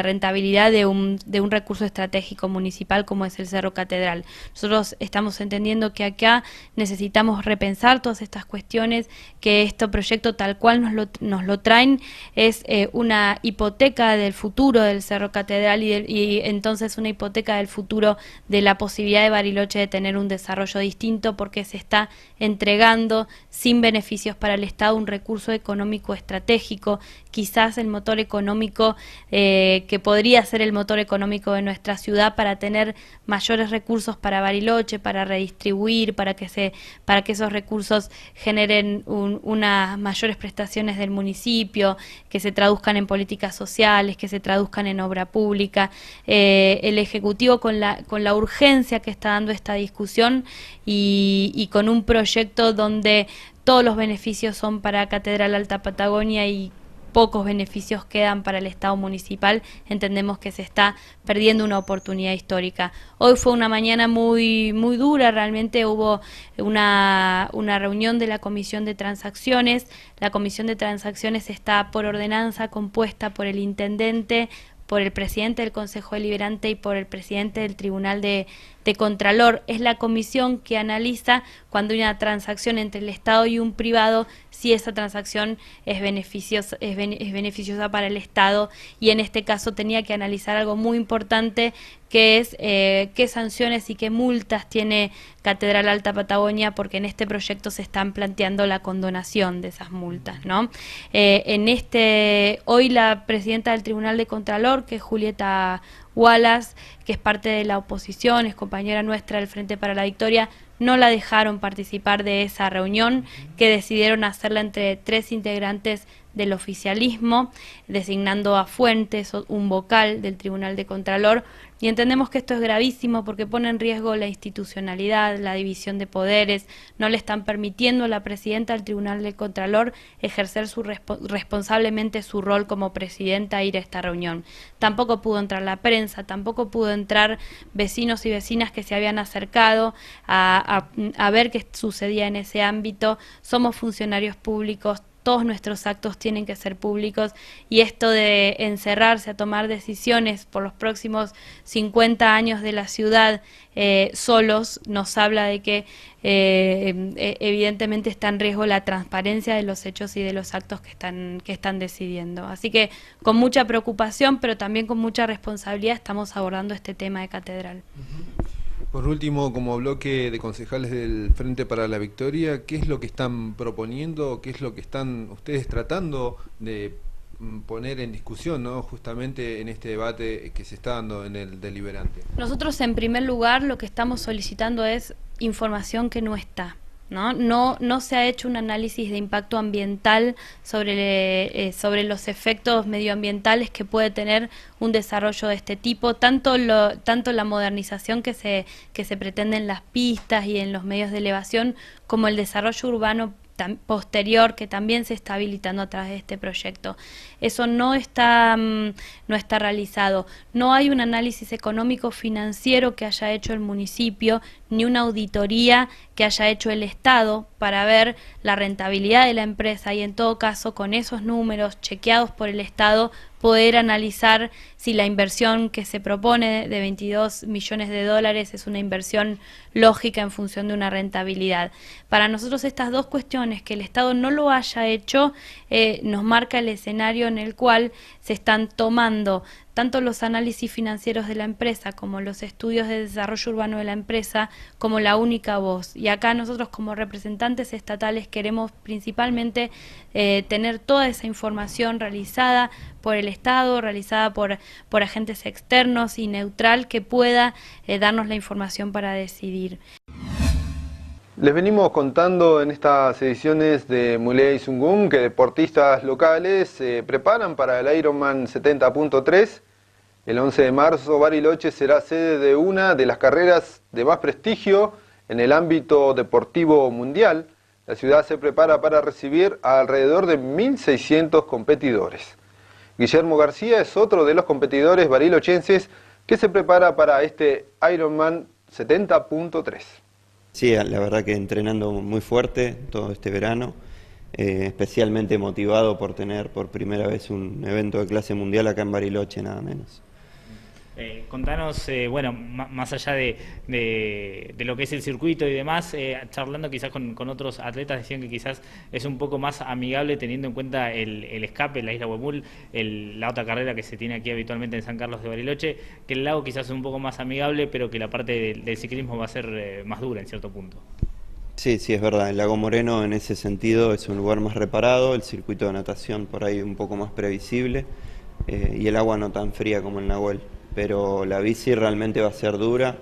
rentabilidad de un recurso estratégico municipal como es el Cerro Catedral. Nosotros estamos entendiendo que acá necesitamos repensar todas estas cuestiones, que este proyecto tal cual nos lo traen es una hipoteca del futuro del Cerro Catedral y entonces una hipoteca del futuro de la posibilidad de Bariloche de tener un desarrollo distinto, porque se está entregando sin beneficios para el Estado un recurso económico estratégico, quizás el motor económico que podría ser el motor económico de nuestra ciudad para tener mayores recursos para Bariloche, para redistribuir, para que esos recursos generen unas mayores prestaciones del municipio, que se traduzcan en políticas sociales, que se traduzcan en obra pública. El Ejecutivo con la urgencia que está dando esta discusión y con un proyecto donde todos los beneficios son para Catedral Alta Patagonia y pocos beneficios quedan para el Estado municipal, entendemos que se está perdiendo una oportunidad histórica. Hoy fue una mañana muy dura, realmente hubo una reunión de la Comisión de Transacciones. La Comisión de Transacciones está por ordenanza compuesta por el intendente, por el presidente del Consejo Deliberante y por el presidente del Tribunal de Contralor. Es la comisión que analiza cuando hay una transacción entre el Estado y un privado, si esa transacción es beneficiosa para el Estado, y en este caso tenía que analizar algo muy importante, que es qué sanciones y qué multas tiene Catedral Alta Patagonia, porque en este proyecto se están planteando la condonación de esas multas, ¿no? Hoy la presidenta del Tribunal de Contralor, que es Julieta Wallace, que es parte de la oposición, es compañera nuestra del Frente para la Victoria, no la dejaron participar de esa reunión, que decidieron hacerla entre 3 integrantes del oficialismo, designando a Fuentes, un vocal del Tribunal de Contralor, y entendemos que esto es gravísimo porque pone en riesgo la institucionalidad, la división de poderes. No le están permitiendo a la presidenta del Tribunal de Contralor ejercer responsablemente su rol como presidenta a ir a esta reunión. Tampoco pudo entrar la prensa, tampoco pudo entrar vecinos y vecinas que se habían acercado a ver qué sucedía en ese ámbito. Somos funcionarios públicos, todos nuestros actos tienen que ser públicos, y esto de encerrarse a tomar decisiones por los próximos 50 años de la ciudad solos nos habla de que evidentemente está en riesgo la transparencia de los hechos y de los actos que están decidiendo. Así que con mucha preocupación, pero también con mucha responsabilidad estamos abordando este tema de catedral. Por último, como bloque de concejales del Frente para la Victoria, ¿qué es lo que están proponiendo? ¿Qué es lo que están ustedes tratando de poner en discusión, ¿no?, justamente en este debate que se está dando en el deliberante? Nosotros, en primer lugar, lo que estamos solicitando es información que no está. No se ha hecho un análisis de impacto ambiental sobre los efectos medioambientales que puede tener un desarrollo de este tipo, tanto la modernización que se pretende en las pistas y en los medios de elevación, como el desarrollo urbano posterior que también se está habilitando a través de este proyecto. Eso no está realizado. No hay un análisis económico financiero que haya hecho el municipio, ni una auditoría que haya hecho el Estado para ver la rentabilidad de la empresa, y en todo caso, con esos números chequeados por el Estado, poder analizar si la inversión que se propone de 22 millones de dólares es una inversión lógica en función de una rentabilidad. Para nosotros, estas dos cuestiones, que el Estado no lo haya hecho, nos marca el escenario en el cual se están tomando tanto los análisis financieros de la empresa como los estudios de desarrollo urbano de la empresa como la única voz. Y acá nosotros, como representantes estatales, queremos principalmente tener toda esa información realizada por el Estado, realizada por agentes externos y neutral, que pueda darnos la información para decidir. Les venimos contando en estas ediciones de Muley Sungum que deportistas locales se preparan para el Ironman 70.3. El 11 de marzo, Bariloche será sede de una de las carreras de más prestigio en el ámbito deportivo mundial. La ciudad se prepara para recibir a alrededor de 1.600 competidores. Guillermo García es otro de los competidores barilochenses que se prepara para este Ironman 70.3. Sí, la verdad que entrenando muy fuerte todo este verano, especialmente motivado por tener por primera vez un evento de clase mundial acá en Bariloche, nada menos. Contanos, bueno, más allá de lo que es el circuito y demás, charlando quizás con otros atletas, decían que quizás es un poco más amigable teniendo en cuenta el escape, la isla Huemul, la otra carrera que se tiene aquí habitualmente en San Carlos de Bariloche, que el lago quizás es un poco más amigable, pero que la parte del ciclismo va a ser más dura en cierto punto. Sí, es verdad, el lago Moreno en ese sentido es un lugar más reparado, el circuito de natación por ahí un poco más previsible, y el agua no tan fría como el Nahuel. Pero la bici realmente va a ser dura,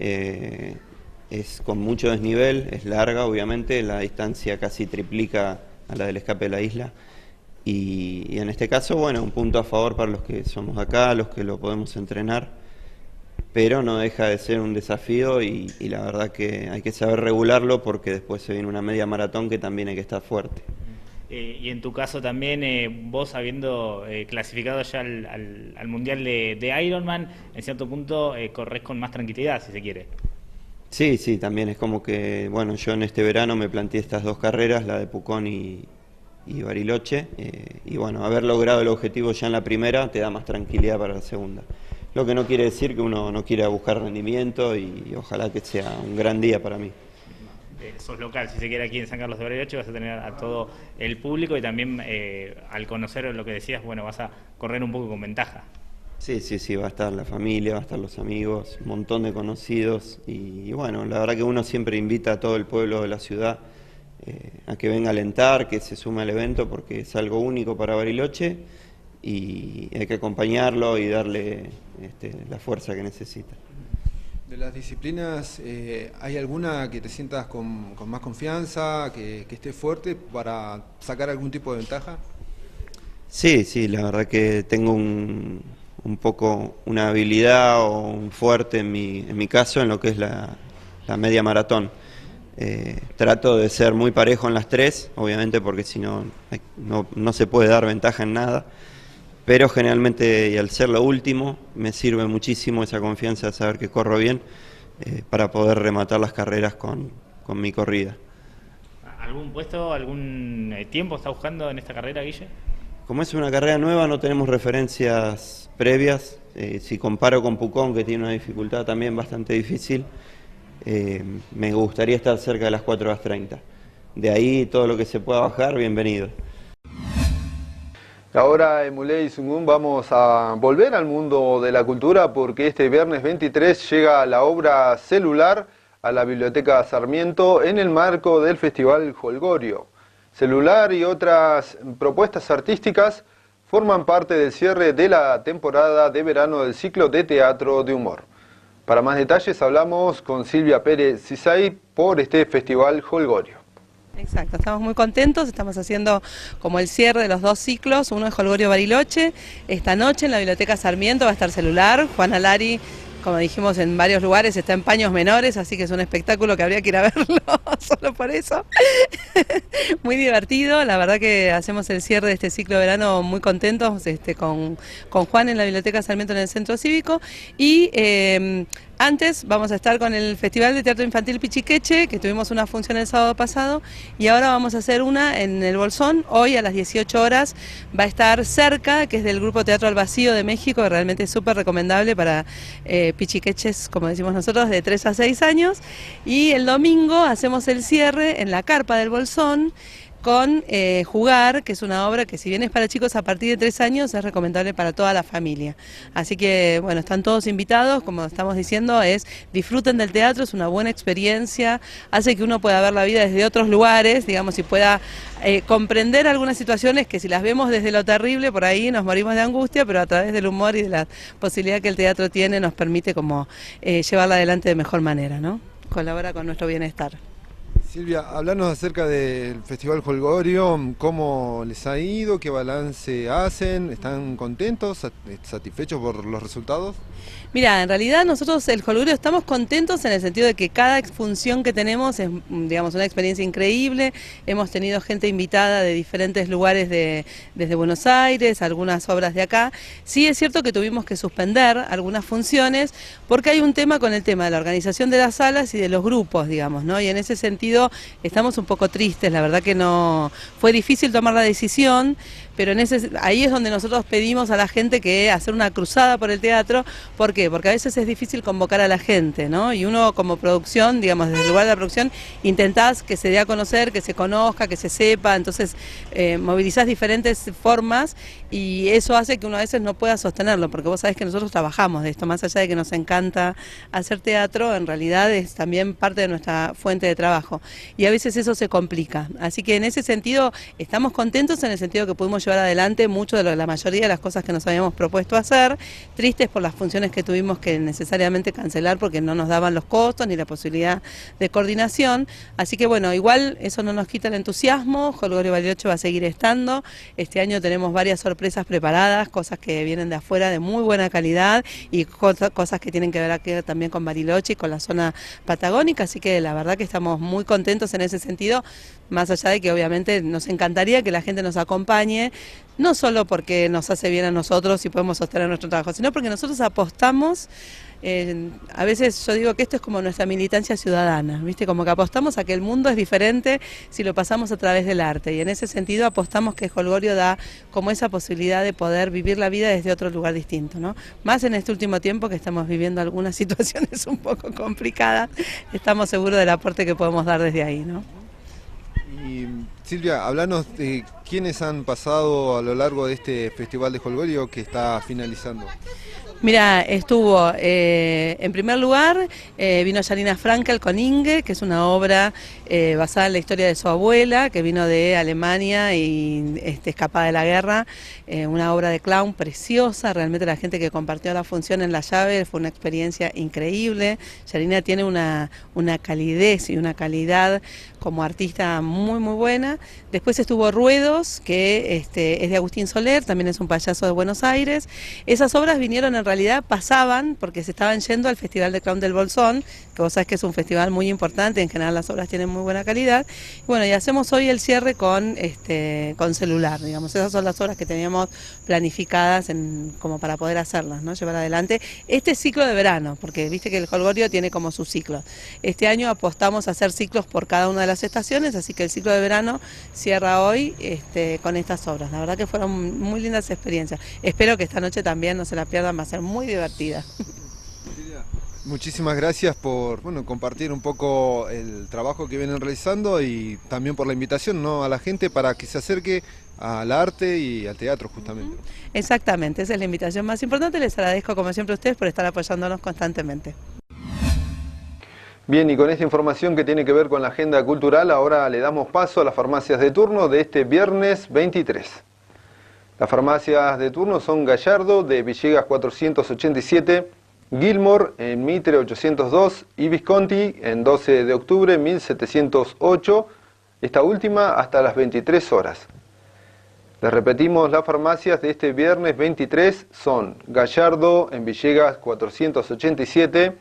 es con mucho desnivel, es larga obviamente, la distancia casi triplica a la del escape de la isla, y en este caso, bueno, un punto a favor para los que somos acá, los que lo podemos entrenar, pero no deja de ser un desafío, y la verdad que hay que saber regularlo, porque después se viene una media maratón que también hay que estar fuerte. Y en tu caso también, vos habiendo clasificado ya al Mundial de Ironman, en cierto punto corres con más tranquilidad, si se quiere. Sí, también es como que, bueno, yo en este verano me planteé estas dos carreras, la de Pucón y Bariloche, y bueno, haber logrado el objetivo ya en la primera te da más tranquilidad para la segunda. Lo que no quiere decir que uno no quiera buscar rendimiento, y ojalá que sea un gran día para mí. Sos local, si se quiere, aquí en San Carlos de Bariloche, vas a tener a todo el público, y también al conocer lo que decías, bueno, vas a correr un poco con ventaja. Sí, va a estar la familia, va a estar los amigos, un montón de conocidos, y bueno, la verdad que uno siempre invita a todo el pueblo de la ciudad a que venga a alentar, que se sume al evento, porque es algo único para Bariloche y hay que acompañarlo y darle la fuerza que necesita. De las disciplinas, ¿hay alguna que te sientas con más confianza, que esté fuerte para sacar algún tipo de ventaja? Sí, la verdad que tengo un poco una habilidad o un fuerte en mi caso en lo que es la media maratón. Trato de ser muy parejo en las tres, obviamente, porque si no se puede dar ventaja en nada. Pero generalmente, y al ser lo último, me sirve muchísimo esa confianza de saber que corro bien para poder rematar las carreras con mi corrida. ¿Algún puesto, algún tiempo está buscando en esta carrera, Guille? Como es una carrera nueva, no tenemos referencias previas. Si comparo con Pucón, que tiene una dificultad también bastante difícil, me gustaría estar cerca de las 4 horas 30. De ahí todo lo que se pueda bajar, bienvenido. Ahora en Muley Sungún vamos a volver al mundo de la cultura porque este viernes 23 llega la obra Celular a la Biblioteca Sarmiento en el marco del Festival Holgorio. Celular y otras propuestas artísticas forman parte del cierre de la temporada de verano del ciclo de teatro de humor. Para más detalles hablamos con Silvia Pérez Cisay por este Festival Holgorio. Exacto, estamos muy contentos, estamos haciendo como el cierre de los 2 ciclos, uno es Holgorio Bariloche, esta noche en la Biblioteca Sarmiento va a estar Celular, Juana Lari, como dijimos en varios lugares, está en paños menores, así que es un espectáculo que habría que ir a verlo, solo por eso. Muy divertido, la verdad que hacemos el cierre de este ciclo de verano muy contentos con Juan en la Biblioteca Sarmiento en el Centro Cívico y antes vamos a estar con el Festival de Teatro Infantil Pichiqueche, que tuvimos una función el sábado pasado, y ahora vamos a hacer una en el Bolsón, hoy a las 18 horas va a estar Cerca, que es del Grupo Teatro al Vacío de México, que realmente es súper recomendable para pichiqueches, como decimos nosotros, de 3 a 6 años, y el domingo hacemos el cierre en la carpa del Bolsón, con Jugar, que es una obra que si bien es para chicos a partir de 3 años, es recomendable para toda la familia. Así que, bueno, están todos invitados, como estamos diciendo, disfruten del teatro, es una buena experiencia, hace que uno pueda ver la vida desde otros lugares, digamos, y pueda comprender algunas situaciones que si las vemos desde lo terrible, por ahí nos morimos de angustia, pero a través del humor y de la posibilidad que el teatro tiene, nos permite como llevarla adelante de mejor manera, ¿no? Colabora con nuestro bienestar. Silvia, hablanos acerca del Festival Holgorio, cómo les ha ido, qué balance hacen, ¿están contentos, satisfechos por los resultados? Mira, en realidad nosotros el Holgorio estamos contentos en el sentido de que cada función que tenemos es, digamos, una experiencia increíble. Hemos tenido gente invitada de diferentes lugares desde Buenos Aires, algunas obras de acá. Sí es cierto que tuvimos que suspender algunas funciones porque hay un tema con el tema de la organización de las salas y de los grupos, digamos, ¿no? Y en ese sentido estamos un poco tristes, la verdad que no fue difícil tomar la decisión, pero ahí es donde nosotros pedimos a la gente que hacer una cruzada por el teatro. ¿Por qué? Porque a veces es difícil convocar a la gente, ¿no? Y uno como producción, digamos, desde el lugar de la producción, intentás que se dé a conocer, que se conozca, que se sepa, entonces movilizás diferentes formas y eso hace que uno a veces no pueda sostenerlo, porque vos sabés que nosotros trabajamos de esto, más allá de que nos encanta hacer teatro, en realidad es también parte de nuestra fuente de trabajo y a veces eso se complica. Así que en ese sentido estamos contentos en el sentido que pudimos llevar adelante mucho de la mayoría de las cosas que nos habíamos propuesto hacer, tristes por las funciones que tuvimos que necesariamente cancelar porque no nos daban los costos ni la posibilidad de coordinación, así que bueno, igual eso no nos quita el entusiasmo, Holgorio Bariloche va a seguir estando, este año tenemos varias sorpresas preparadas, cosas que vienen de afuera de muy buena calidad y cosas que tienen que ver aquí también con Bariloche y con la zona patagónica, así que la verdad que estamos muy contentos en ese sentido, más allá de que obviamente nos encantaría que la gente nos acompañe, no solo porque nos hace bien a nosotros y podemos sostener nuestro trabajo, sino porque nosotros apostamos, a veces yo digo que esto es como nuestra militancia ciudadana, ¿viste? Como que apostamos a que el mundo es diferente si lo pasamos a través del arte y en ese sentido apostamos que Holgorio da como esa posibilidad de poder vivir la vida desde otro lugar distinto, ¿no? Más en este último tiempo que estamos viviendo algunas situaciones un poco complicadas, estamos seguros del aporte que podemos dar desde ahí, ¿no? Y Silvia, hablanos de quiénes han pasado a lo largo de este Festival de Holgorio que está finalizando. Mira, estuvo en primer lugar, vino Janina Frankel con Inge, que es una obra basada en la historia de su abuela, que vino de Alemania y escapada de la guerra, una obra de clown preciosa, realmente la gente que compartió la función en La Llave fue una experiencia increíble. Janina tiene una calidez y una calidad como artista muy muy buena. Después estuvo Ruedos, que es de Agustín Soler, también es un payaso de Buenos Aires. Esas obras vinieron en realidad, pasaban porque se estaban yendo al Festival de Clown del Bolsón, que vos sabés que es un festival muy importante, en general las obras tienen muy buena calidad. Y bueno, y hacemos hoy el cierre con Celular, digamos, esas son las obras que teníamos planificadas como para poder hacerlas, ¿no? Llevar adelante este ciclo de verano, porque viste que el Holgorio tiene como sus ciclos. Este año apostamos a hacer ciclos por cada una de las las estaciones, así que el ciclo de verano cierra hoy con estas obras. La verdad que fueron muy lindas experiencias. Espero que esta noche también no se la pierdan, va a ser muy divertida. Muchísimas gracias por compartir un poco el trabajo que vienen realizando y también por la invitación, ¿no?, a la gente para que se acerque al arte y al teatro justamente. Exactamente, esa es la invitación más importante. Les agradezco como siempre a ustedes por estar apoyándonos constantemente. Bien, y con esta información que tiene que ver con la agenda cultural, ahora le damos paso a las farmacias de turno de este viernes 23. Las farmacias de turno son Gallardo de Villegas 487, Gilmore en Mitre 802 y Visconti en 12 de octubre 1708, esta última hasta las 23 horas. Les repetimos, las farmacias de este viernes 23 son Gallardo en Villegas 487,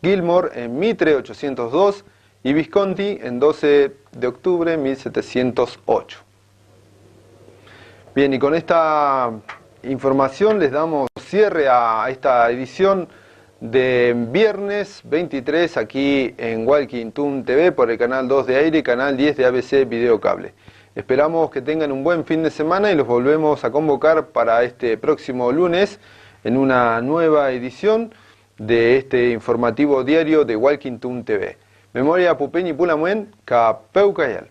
Gilmore en Mitre 802 y Visconti en 12 de octubre 1708. Bien, y con esta información les damos cierre a esta edición de viernes 23 aquí en Walking Toon TV por el canal 2 de Aire y canal 10 de ABC Video Cable. Esperamos que tengan un buen fin de semana y los volvemos a convocar para este próximo lunes en una nueva edición de este informativo diario de Walking Toon TV. Memoria Pupeñi Pulamuen, Capeu Cayal.